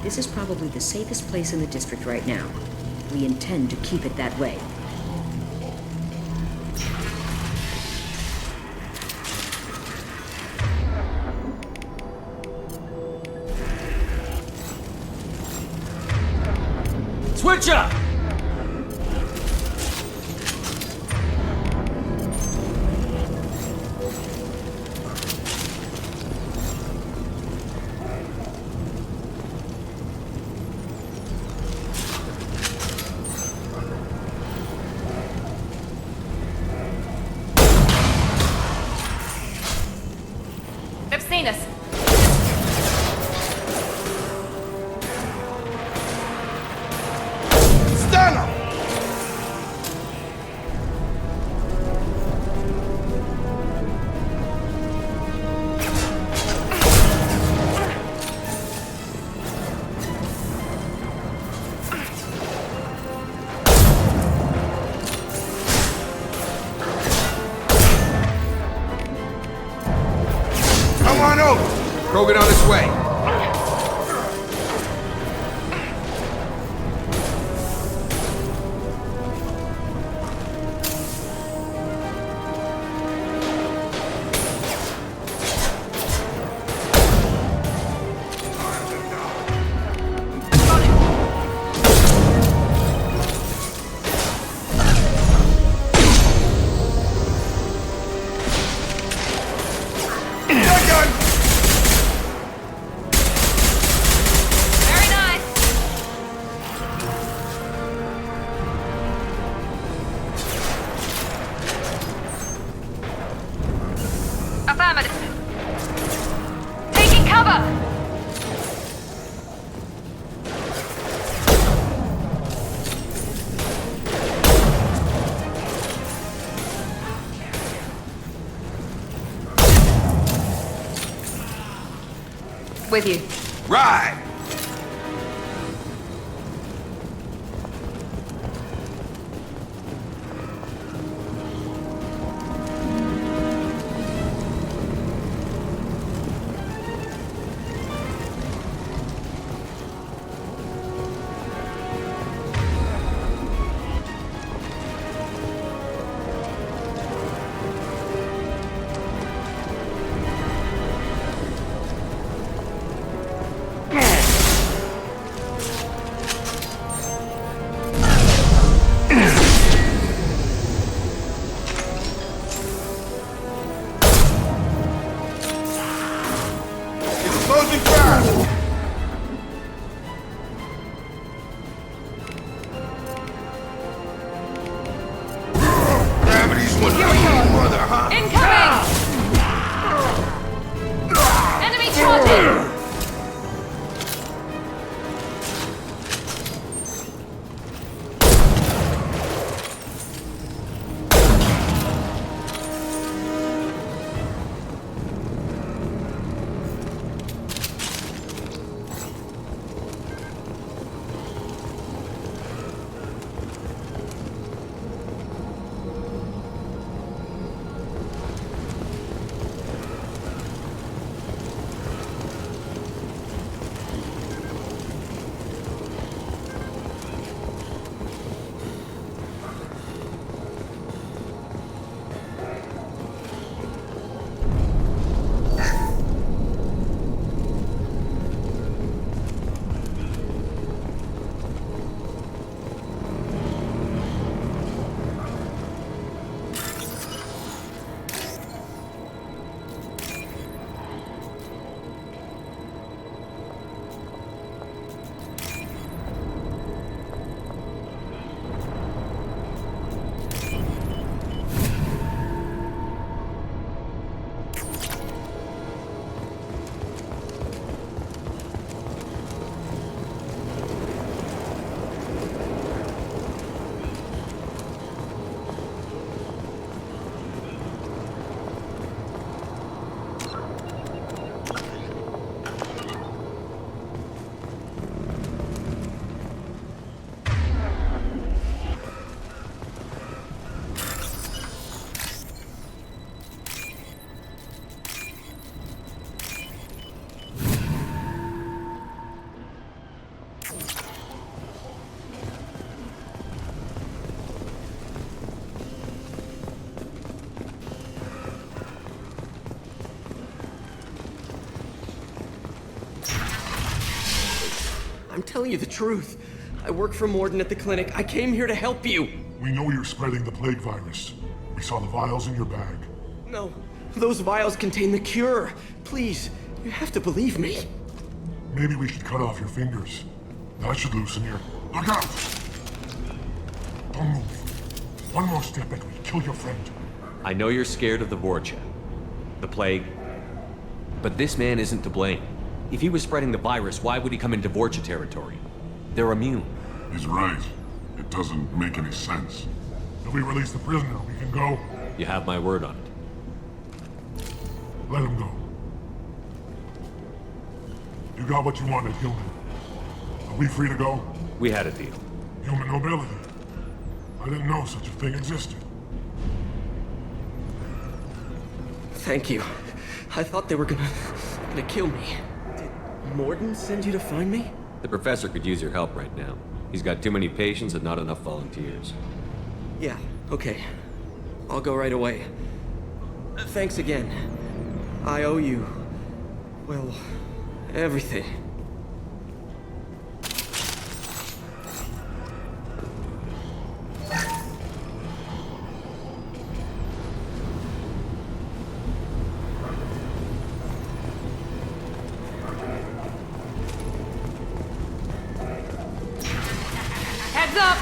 This is probably the safest place in the district right now. We intend to keep it that way. Switch up! They've seen us. Stand up! Come on over! Krogan on its way. Very nice. Affirmative. Taking cover. With you. Right! Closing fast! Gravity's what you mother, huh? Incoming! Enemy charging! I'm telling you the truth. I work for Morden at the clinic. I came here to help you. We know you're spreading the plague virus. We saw the vials in your bag. No, those vials contain the cure. Please, you have to believe me. Maybe we should cut off your fingers. That should loosen your... Look out! Don't move. One more step and we kill your friend. I know you're scared of the Vorcha, the plague, but this man isn't to blame. If he was spreading the virus, why would he come into Vorcha territory? They're immune. He's right. It doesn't make any sense. If we release the prisoner, we can go. You have my word on it. Let him go. You got what you wanted, human. Are we free to go? We had a deal. Human nobility. I didn't know such a thing existed. Thank you. I thought they were gonna kill me. Did Morden send you to find me? The professor could use your help right now. He's got too many patients and not enough volunteers. Yeah, okay. I'll go right away. Thanks again. I owe you... well, everything. Heads up!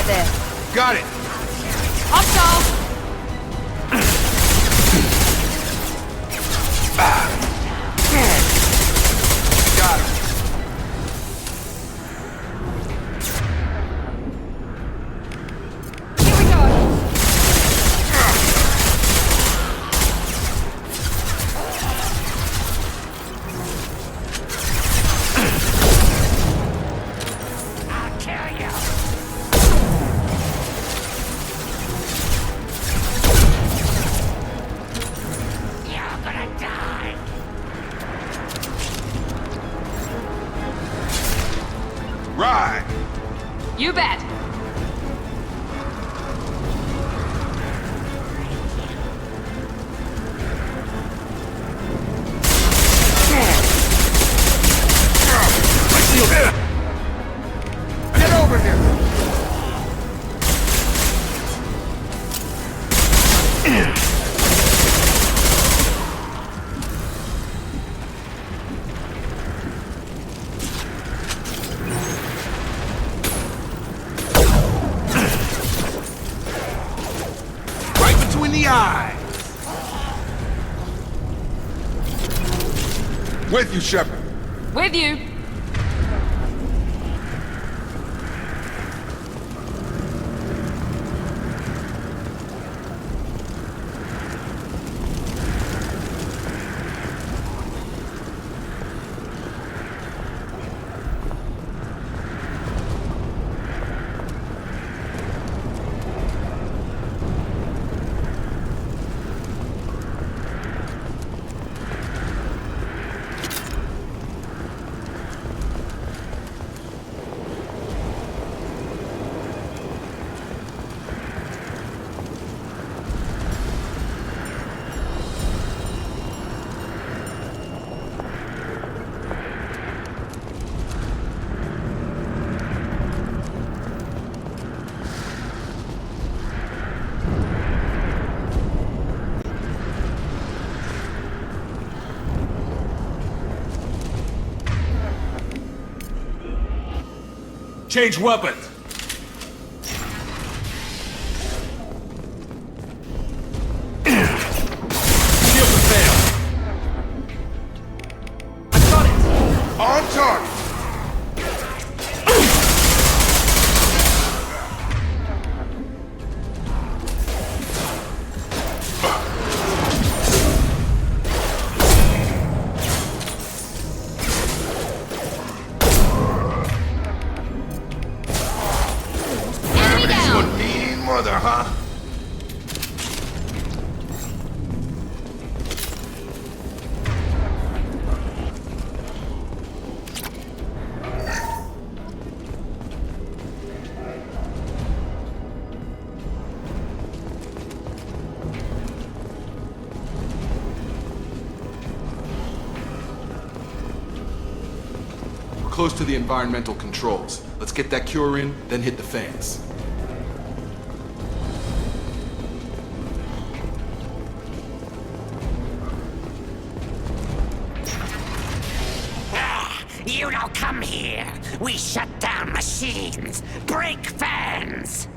right there. Got it. Hostile! Got him. Here we go. I'll kill you. You're gonna die. Right. You bet. Get over here. Right between the eyes. With you, Shepard. With you. Change weapons. Shield the fail. I got it. On target. Enemy down. One mean mother, huh? We're close to the environmental controls. Let's get that cure in, then hit the fans. You don't come here. We shut down machines, break fans.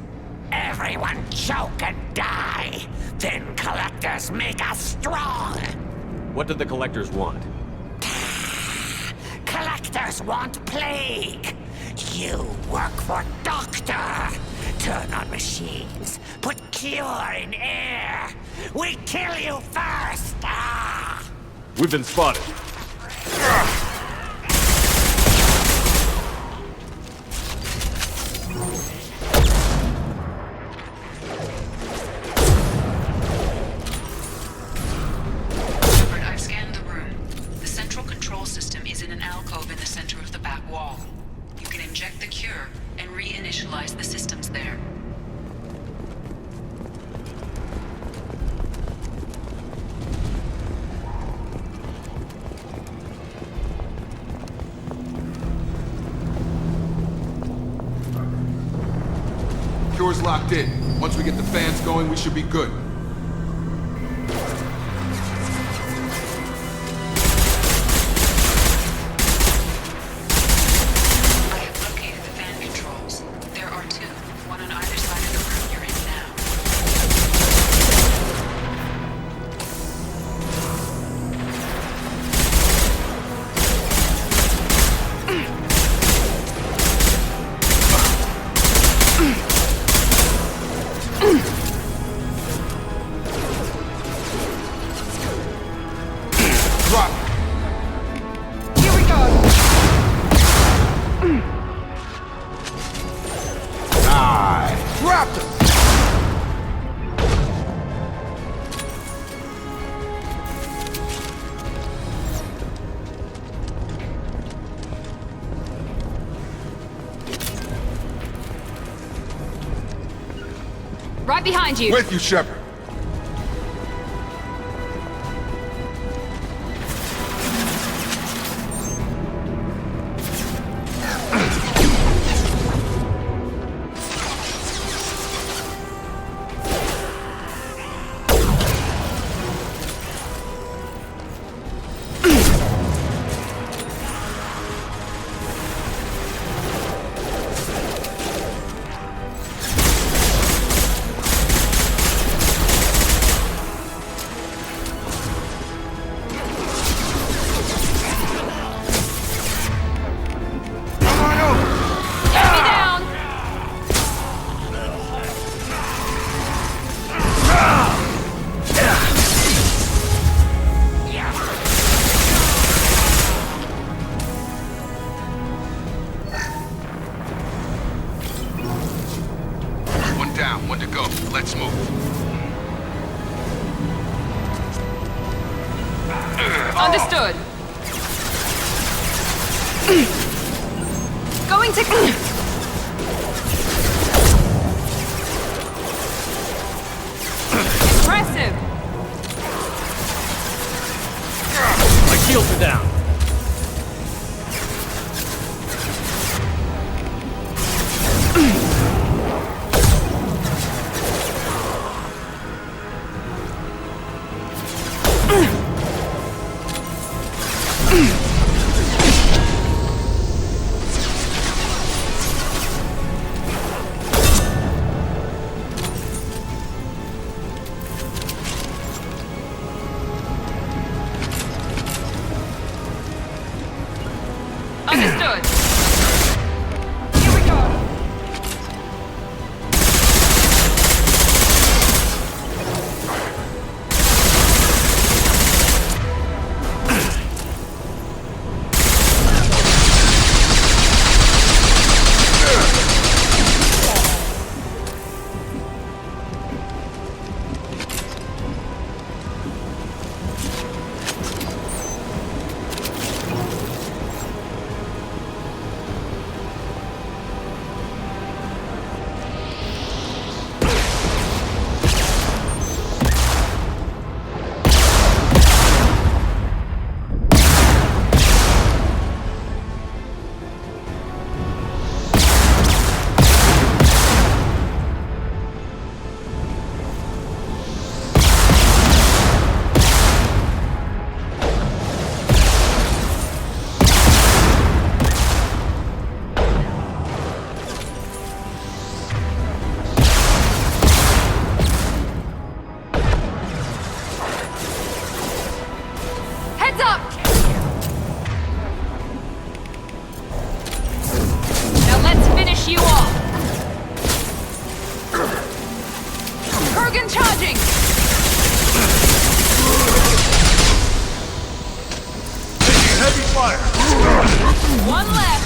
Everyone choke and die. Then collectors make us strong. What did the collectors want? Collectors want plague. You work for Doctor. Turn on machines. Put cure in air. We kill you first. Ah! We've been spotted. I've scanned the room. The central control system is in an alcove in the center of the back wall. You can inject the cure and reinitialize the systems there. Cure's locked in. Once we get the fans going, we should be good. I have located the fan controls. There are two, one on either Right behind you. With you, Shepard. Understood. Going to... Impressive. My shields are down. Understood. Here we go. One left.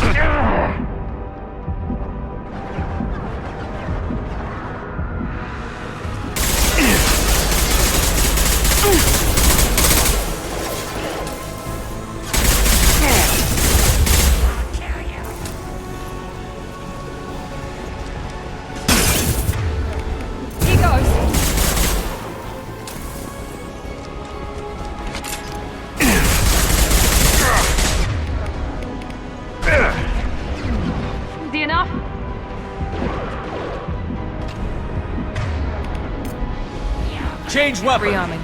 Change weapon. Rearming.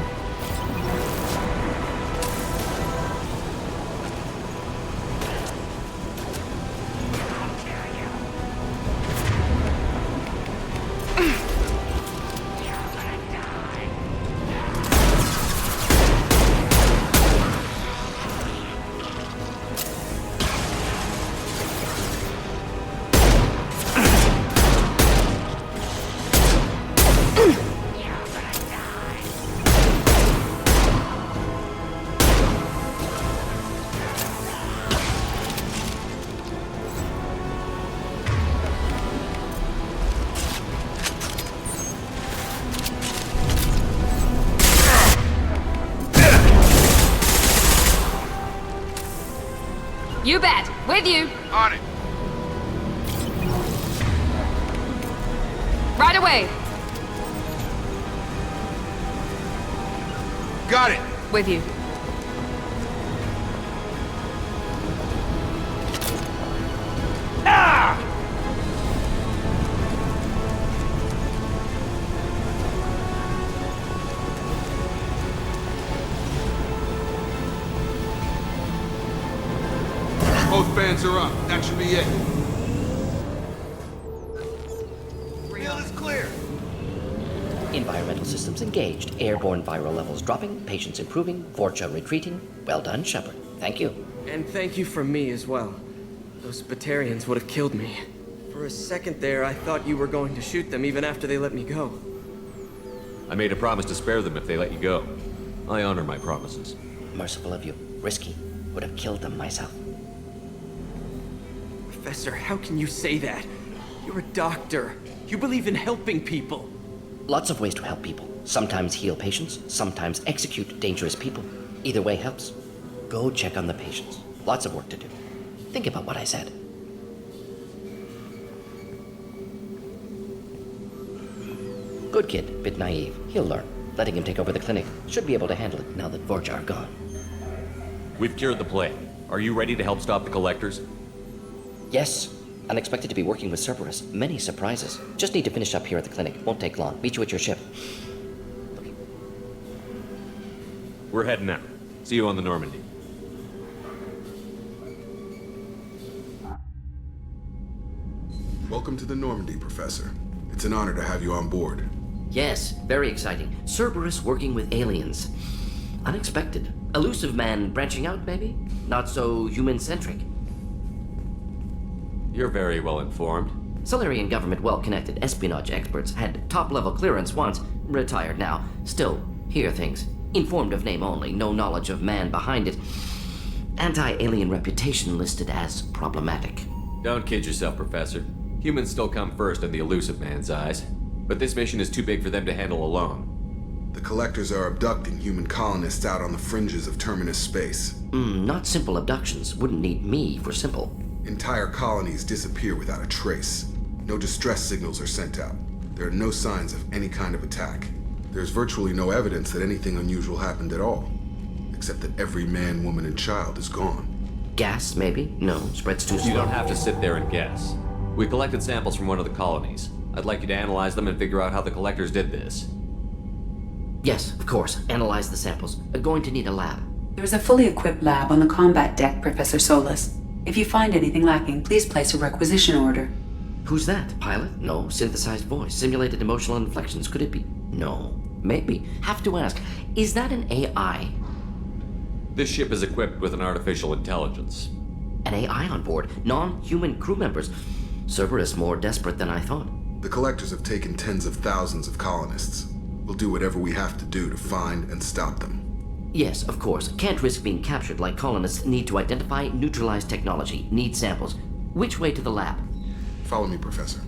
You bet. With you. On it. Right away. Got it! With you. Both fans are up. That should be it. Field is clear. Environmental systems engaged. Airborne viral levels dropping. Patients improving. Vorcha retreating. Well done, Shepard. Thank you. And thank you from me as well. Those Batarians would have killed me. For a second there, I thought you were going to shoot them even after they let me go. I made a promise to spare them if they let you go. I honor my promises. Merciful of you. Risky. Would have killed them myself. Professor, how can you say that? You're a doctor. You believe in helping people. Lots of ways to help people. Sometimes heal patients, sometimes execute dangerous people. Either way helps. Go check on the patients. Lots of work to do. Think about what I said. Good kid, bit naive. He'll learn. Letting him take over the clinic. Should be able to handle it now that Vorcha are gone. We've cured the plague. Are you ready to help stop the collectors? Yes. Unexpected to be working with Cerberus. Many surprises. Just need to finish up here at the clinic. Won't take long. Meet you at your ship. We're heading out. See you on the Normandy. Welcome to the Normandy, Professor. It's an honor to have you on board. Yes, very exciting. Cerberus working with aliens. Unexpected. Elusive man branching out, maybe? Not so human-centric. You're very well informed. Solarian government well-connected espionage experts had top-level clearance once, retired now. Still, hear things. Informed of name only, no knowledge of man behind it. Anti-alien reputation listed as problematic. Don't kid yourself, Professor. Humans still come first in the elusive man's eyes. But this mission is too big for them to handle alone. The Collectors are abducting human colonists out on the fringes of Terminus space. Not simple abductions. Wouldn't need me for simple. Entire colonies disappear without a trace. No distress signals are sent out. There are no signs of any kind of attack. There's virtually no evidence that anything unusual happened at all. Except that every man, woman, and child is gone. Gas, maybe? No, spreads too slow. You don't have to sit there and guess. We collected samples from one of the colonies. I'd like you to analyze them and figure out how the Collectors did this. Yes, of course. Analyze the samples. Going to need a lab. There's a fully equipped lab on the combat deck, Professor Solus. If you find anything lacking, please place a requisition order. Who's that? Pilot? No. Synthesized voice. Simulated emotional inflections. Could it be? No. Maybe. Have to ask. Is that an AI? This ship is equipped with an artificial intelligence. An AI on board? Non-human crew members? Cerberus more desperate than I thought. The Collectors have taken tens of thousands of colonists. We'll do whatever we have to do to find and stop them. Yes, of course. Can't risk being captured like colonists need to identify, neutralize technology, need samples. Which way to the lab? Follow me, Professor.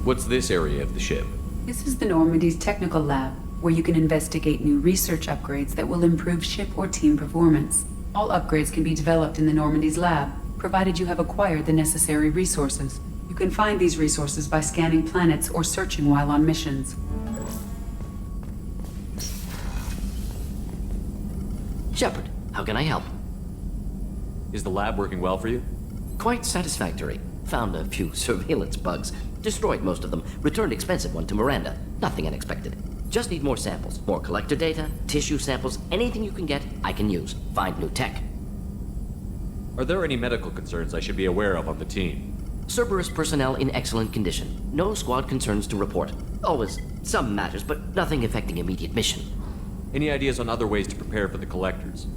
What's this area of the ship? This is the Normandy's technical lab, where you can investigate new research upgrades that will improve ship or team performance. All upgrades can be developed in the Normandy's lab, provided you have acquired the necessary resources. You You can find these resources by scanning planets or searching while on missions. Shepard, how can I help? Is the lab working well for you? Quite satisfactory. Found a few surveillance bugs. Destroyed most of them. Returned expensive one to Miranda. Nothing unexpected. Just need more samples. More collector data, tissue samples, anything you can get, I can use. Find new tech. Are there any medical concerns I should be aware of on the team? Cerberus personnel in excellent condition. No squad concerns to report. Always some matters, but nothing affecting immediate mission. Any ideas on other ways to prepare for the collectors?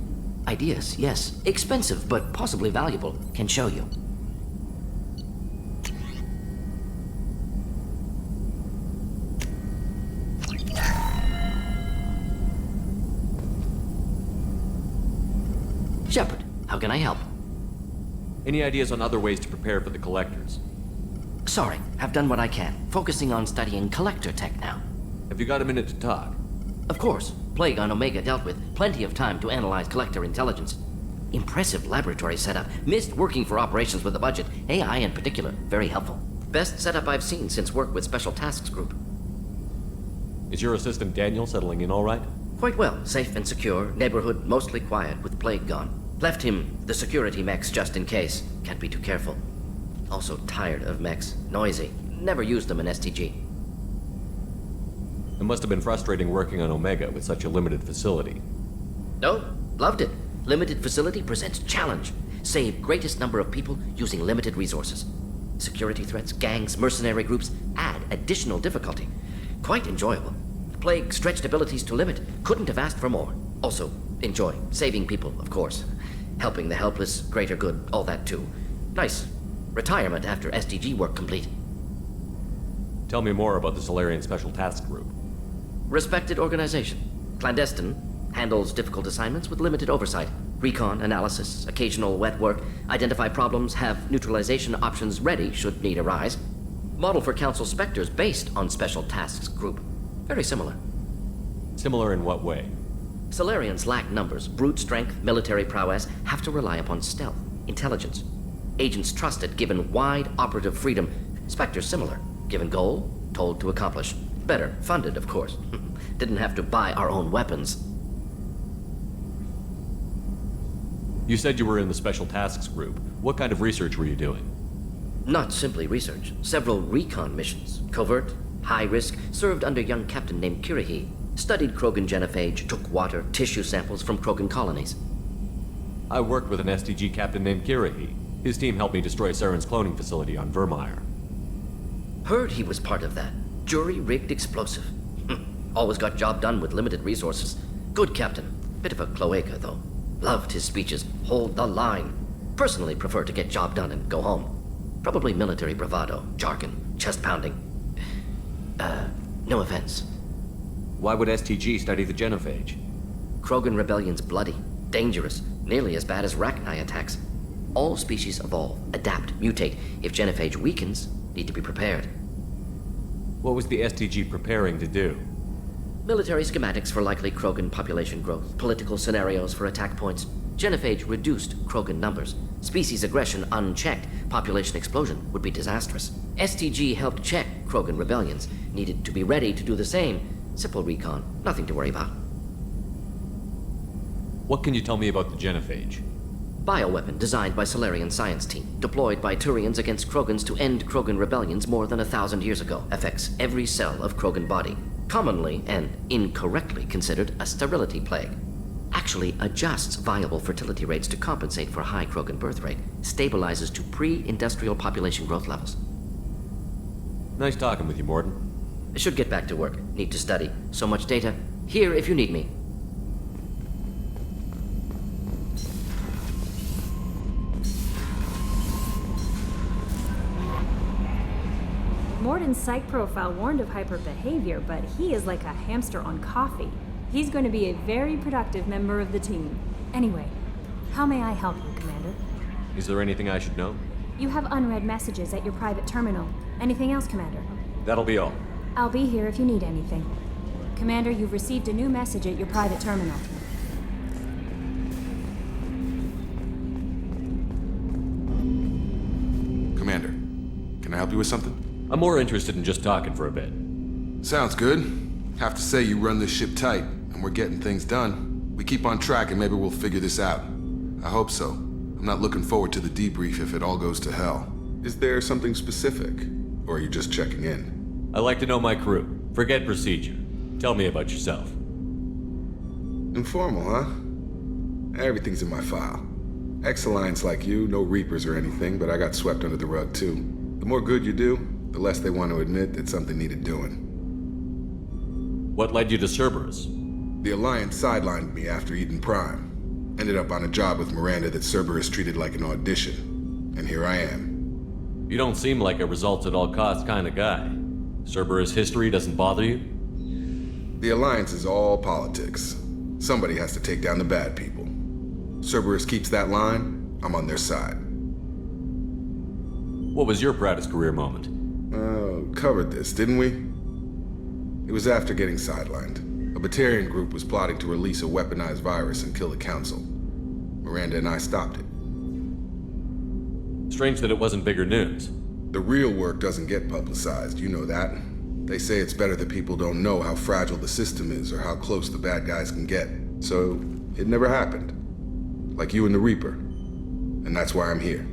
Ideas, yes. Expensive, but possibly valuable. Can show you. Shepard, how can I help? Any ideas on other ways to prepare for the collectors? Sorry, have done what I can. Focusing on studying collector tech now. Have you got a minute to talk? Of course. Plague on Omega dealt with. Plenty of time to analyze collector intelligence. Impressive laboratory setup. Missed working for operations with a budget. AI in particular. Very helpful. Best setup I've seen since work with Special Tasks Group. Is your assistant Daniel settling in all right? Quite well. Safe and secure. Neighborhood mostly quiet with Plague gone. Left him the security mechs just in case. Can't be too careful. Also tired of mechs. Noisy. Never used them in STG. It must have been frustrating working on Omega with such a limited facility. No, loved it. Limited facility presents challenge. Save greatest number of people using limited resources. Security threats, gangs, mercenary groups add additional difficulty. Quite enjoyable. Plague stretched abilities to limit. Couldn't have asked for more. Also, enjoy. Saving people, of course. Helping the helpless, greater good, all that too. Nice. Retirement after SDG work complete. Tell me more about the Solarian Special Task Group. Respected organization. Clandestine. Handles difficult assignments with limited oversight. Recon, analysis, occasional wet work. Identify problems, have neutralization options ready should need arise. Model for Council Spectres based on Special Tasks Group. Very similar. Similar in what way? Solarians lack numbers, brute strength, military prowess, have to rely upon stealth, intelligence. Agents trusted, given wide operative freedom. Spectres similar, given goal, told to accomplish. Better, funded, of course. Didn't have to buy our own weapons. You said you were in the Special Tasks Group. What kind of research were you doing? Not simply research. Several recon missions. Covert, high risk, served under young captain named Kirihi. Studied Krogan genophage, took water, tissue samples from Krogan colonies. I worked with an STG captain named Kirihi. His team helped me destroy Saren's cloning facility on Vermeer. Heard he was part of that. Jury-rigged explosive. Always got job done with limited resources. Good captain. Bit of a cloaca, though. Loved his speeches. Hold the line. Personally prefer to get job done and go home. Probably military bravado, jargon, chest pounding. No offense. Why would STG study the genophage? Krogan rebellion's bloody, dangerous, nearly as bad as Rachni attacks. All species evolve, adapt, mutate. If genophage weakens, need to be prepared. What was the STG preparing to do? Military schematics for likely Krogan population growth, political scenarios for attack points. Genophage reduced Krogan numbers. Species aggression unchecked, population explosion would be disastrous. STG helped check Krogan rebellions, needed to be ready to do the same. Simple recon, nothing to worry about. What can you tell me about the genophage? Bioweapon designed by Solarian science team, deployed by Turians against Krogans to end Krogan rebellions more than 1,000 years ago. Affects every cell of Krogan body. Commonly and incorrectly considered a sterility plague. Actually adjusts viable fertility rates to compensate for high Krogan birth rate. Stabilizes to pre-industrial population growth levels. Nice talking with you, Morden. Should get back to work. Need to study. So much data. Here if you need me. Morden's psych profile warned of hyper behavior, but he is like a hamster on coffee. He's going to be a very productive member of the team. Anyway, how may I help you, Commander? Is there anything I should know? You have unread messages at your private terminal. Anything else, Commander? That'll be all. I'll be here if you need anything. Commander, you've received a new message at your private terminal. Commander, can I help help you with something? I'm more interested in just talking for a bit. Sounds good. Have to say you run this ship tight, and we're getting things done. We keep on track and maybe we'll figure this out. I hope so. I'm not looking forward to the debrief if it all goes to hell. Is there something specific? Or are you just checking in? I like to know my crew. Forget procedure. Tell me about yourself. Informal, huh? Everything's in my file. Ex-Alliance like you, no Reapers or anything, but I got swept under the rug too. The more good you do, the less they want to admit that something needed doing. What led you to Cerberus? The Alliance sidelined me after Eden Prime. Ended up on a job with Miranda that Cerberus treated like an audition. And here I am. You don't seem like a results-at-all-costs kind of guy. Cerberus history doesn't bother you? The Alliance is all politics. Somebody has to take down the bad people. Cerberus keeps that line, I'm on their side. What was your proudest career moment? Covered this, didn't we? It was after getting sidelined. A Batarian group was plotting to release a weaponized virus and kill the Council. Miranda and I stopped it. Strange that it wasn't bigger news. The real work doesn't get publicized, you know that. They say it's better that people don't know how fragile the system is or how close the bad guys can get. So, it never happened. Like you and the Reaper. And that's why I'm here.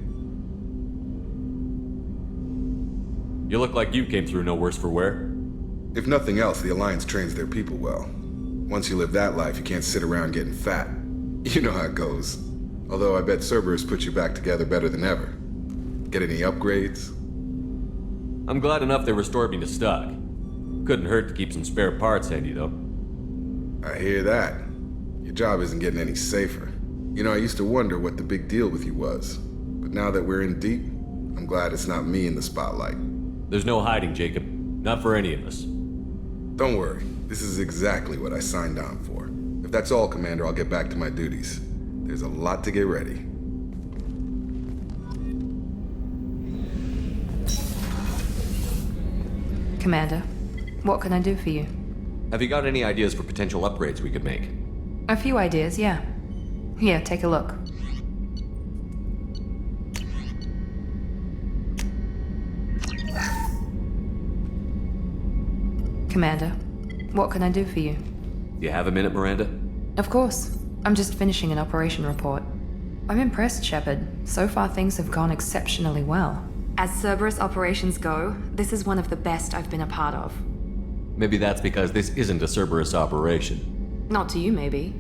You look like you came through no worse for wear. If nothing else, the Alliance trains their people well. Once you live that life, you can't sit around getting fat. You know how it goes. Although I bet Cerberus put you back together better than ever. Get any upgrades? I'm glad enough they restored me to stock. Couldn't hurt to keep some spare parts handy, though. I hear that. Your job isn't getting any safer. You know, I used to wonder what the big deal with you was. But now that we're in deep, I'm glad it's not me in the spotlight. There's no hiding, Jacob. Not for any of us. Don't worry. This is exactly what I signed on for. If that's all, Commander, I'll get back to my duties. There's a lot to get ready. Commander, what can I do for you? Have you got any ideas for potential upgrades we could make? A few ideas, yeah. Here, take a look. Commander, what can I do for you? You have a minute, Miranda? Of course. I'm just finishing an operation report. I'm impressed, Shepard. So far things have gone exceptionally well. As Cerberus operations go, this is one of the best I've been a part of. Maybe that's because this isn't a Cerberus operation. Not to you, maybe.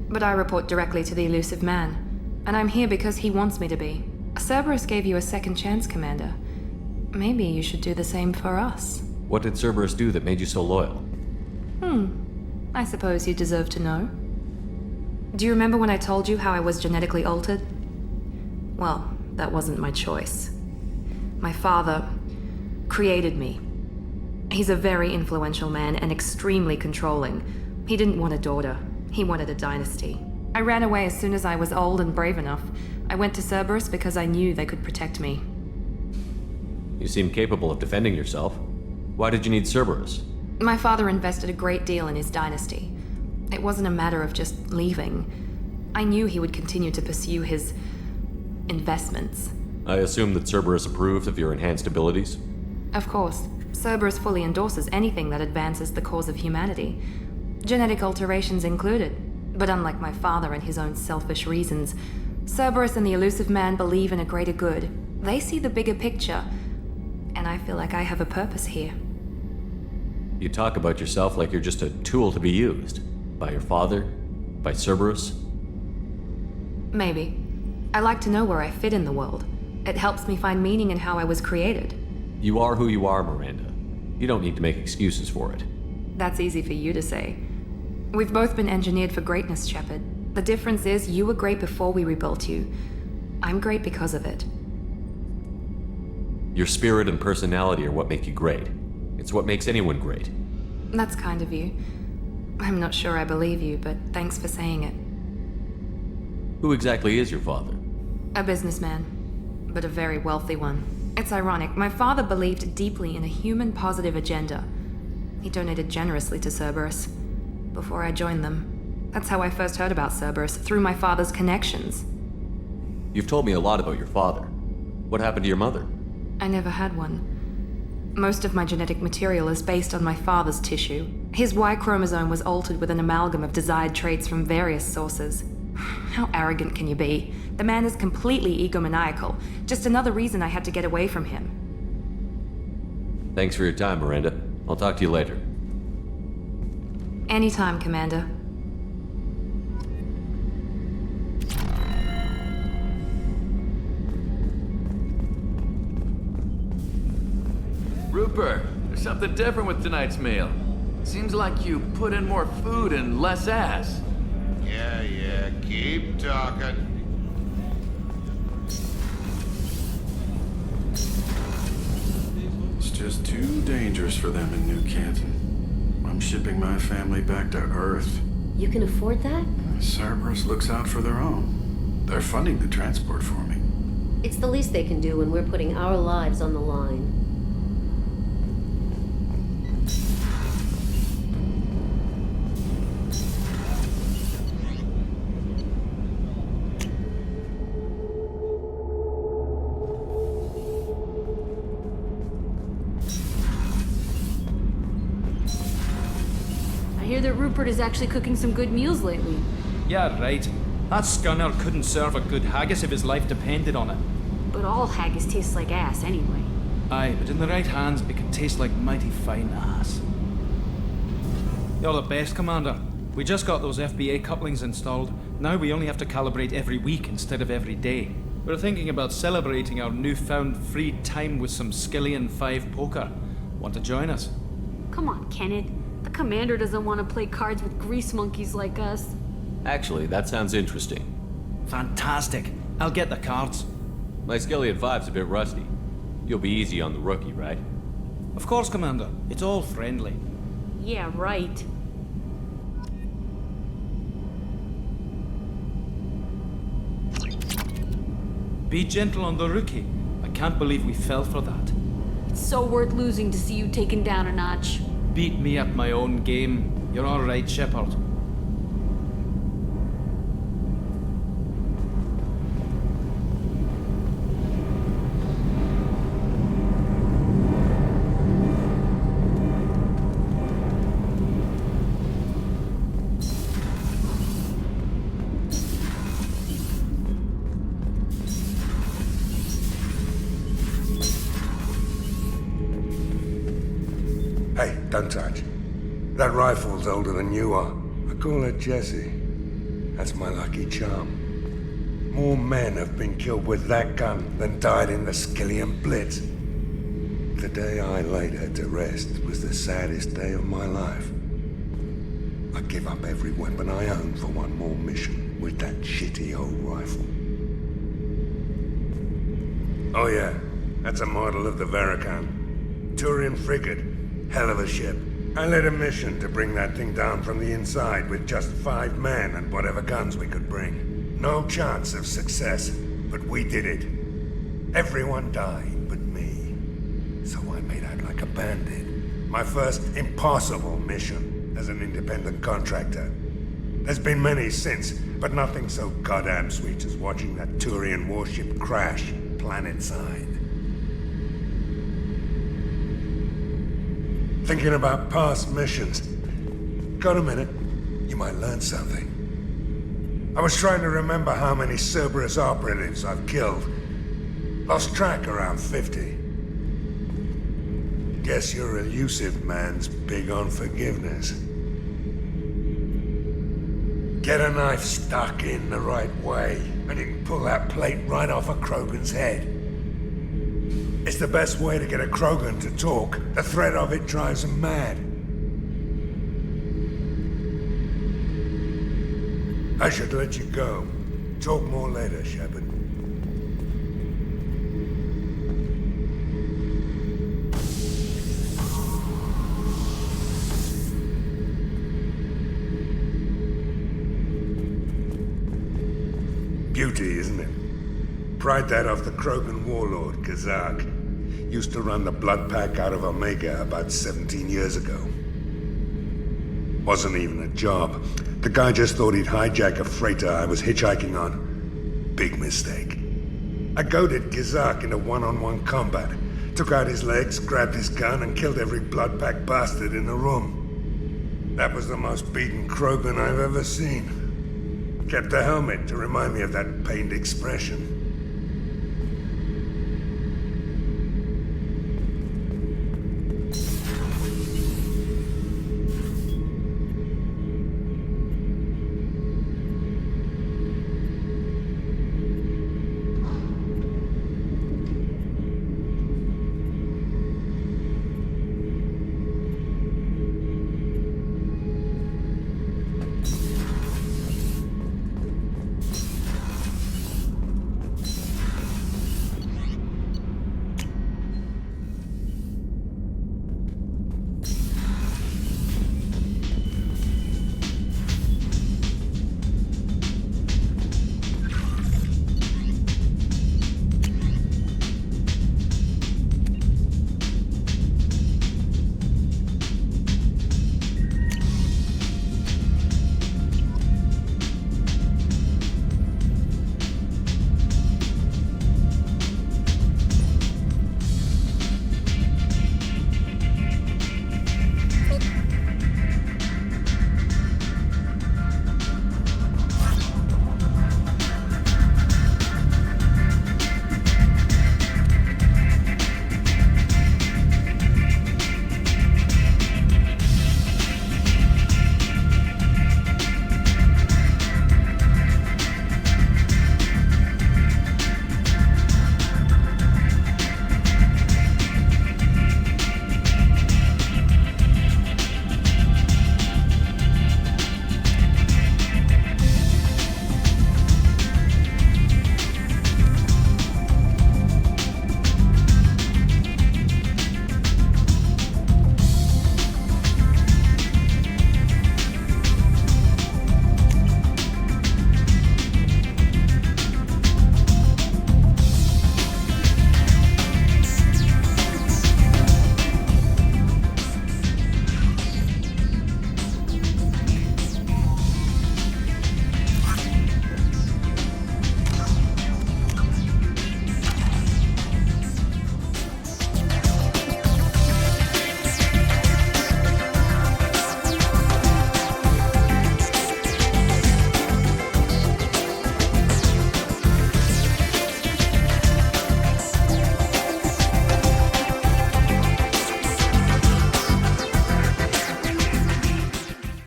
But I report directly to the elusive man. And I'm here because he wants me to be. Cerberus gave you a second chance, Commander. Maybe you should do the same for us. What did Cerberus do that made you so loyal? I suppose you deserve to know. Do you remember when I told you how I was genetically altered? Well, that wasn't my choice. My father created me. He's a very influential man and extremely controlling. He didn't want a daughter. He wanted a dynasty. I ran away as soon as I was old and brave enough. I went to Cerberus because I knew they could protect me. You seem capable of defending yourself. Why did you need Cerberus? My father invested a great deal in his dynasty. It wasn't a matter of just leaving. I knew he would continue to pursue his investments. I assume that Cerberus approved of your enhanced abilities? Of course. Cerberus fully endorses anything that advances the cause of humanity. Genetic alterations included. But unlike my father and his own selfish reasons, Cerberus and the elusive man believe in a greater good. They see the bigger picture. And I feel like I have a purpose here. You talk about yourself like you're just a tool to be used. By your father? By Cerberus? Maybe. I like to know where I fit in the world. It helps me find meaning in how I was created. You are who you are, Miranda. You don't need to make excuses for it. That's easy for you to say. We've both been engineered for greatness, Shepard. The difference is you were great before we rebuilt you. I'm great because of it. Your spirit and personality are what make you great. It's what makes anyone great. That's kind of you. I'm not sure I believe you, but thanks for saying it. Who exactly is your father? A businessman, but a very wealthy one. It's ironic, my father believed deeply in a human-positive agenda. He donated generously to Cerberus before I joined them. That's how I first heard about Cerberus, through my father's connections. You've told me a lot about your father. What happened to your mother? I never had one. Most of my genetic material is based on my father's tissue. His Y chromosome was altered with an amalgam of desired traits from various sources. How arrogant can you be? The man is completely egomaniacal. Just another reason I had to get away from him. Thanks for your time, Miranda. I'll talk to you later. Anytime, Commander. Rupert, there's something different with tonight's meal. Seems like you put in more food and less ass. Yeah, keep talking. It's just too dangerous for them in New Canton. I'm shipping my family back to Earth. You can afford that? Cerberus looks out for their own. They're funding the transport for me. It's the least they can do when we're putting our lives on the line. I hear that Rupert is actually cooking some good meals lately. Yeah, right. That scunner couldn't serve a good haggis if his life depended on it. But all haggis tastes like ass anyway. Aye, but in the right hands, it can taste like mighty fine ass. You're the best, Commander. We just got those FBA couplings installed. Now we only have to calibrate every week instead of every day. We're thinking about celebrating our newfound free time with some Skillian 5 poker. Want to join us? Come on, Kenneth. The Commander doesn't want to play cards with grease monkeys like us. Actually, that sounds interesting. Fantastic. I'll get the cards. My Skillian 5's a bit rusty. You'll be easy on the rookie, right? Of course, Commander. It's all friendly. Yeah, right. Be gentle on the rookie. I can't believe we fell for that. It's so worth losing to see you taken down a notch. Beat me at my own game. You're all right, Shepard. Hey, don't touch. That rifle's older than you are. I call it Jesse. That's my lucky charm. More men have been killed with that gun than died in the Skillian Blitz. The day I laid her to rest was the saddest day of my life. I give up every weapon I own for one more mission with that shitty old rifle. Oh yeah, that's a model of the Ветеран. Turian frigate. Hell of a ship. I led a mission to bring that thing down from the inside with just 5 men and whatever guns we could bring. No chance of success, but we did it. Everyone died but me. So I made out like a bandit. My first impossible mission as an independent contractor. There's been many since, but nothing so goddamn sweet as watching that Turian warship crash planet-side. Thinking about past missions. Got a minute? You might learn something. I was trying to remember how many Cerberus operatives I've killed. Lost track around 50. Guess your elusive man's big on forgiveness. Get a knife stuck in the right way, and you can pull that plate right off of Krogan's head. It's the best way to get a Krogan to talk. The threat of it drives him mad. I should let you go. Talk more later, Shepard. Beauty, isn't it? Pried that off the Krogan warlord, Kazak. Used to run the blood pack out of Omega about 17 years ago. Wasn't even a job. The guy just thought he'd hijack a freighter I was hitchhiking on. Big mistake. I goaded Kazak into one-on-one combat. Took out his legs, grabbed his gun, and killed every blood-packed bastard in the room. That was the most beaten Krogan I've ever seen. Kept a helmet to remind me of that pained expression.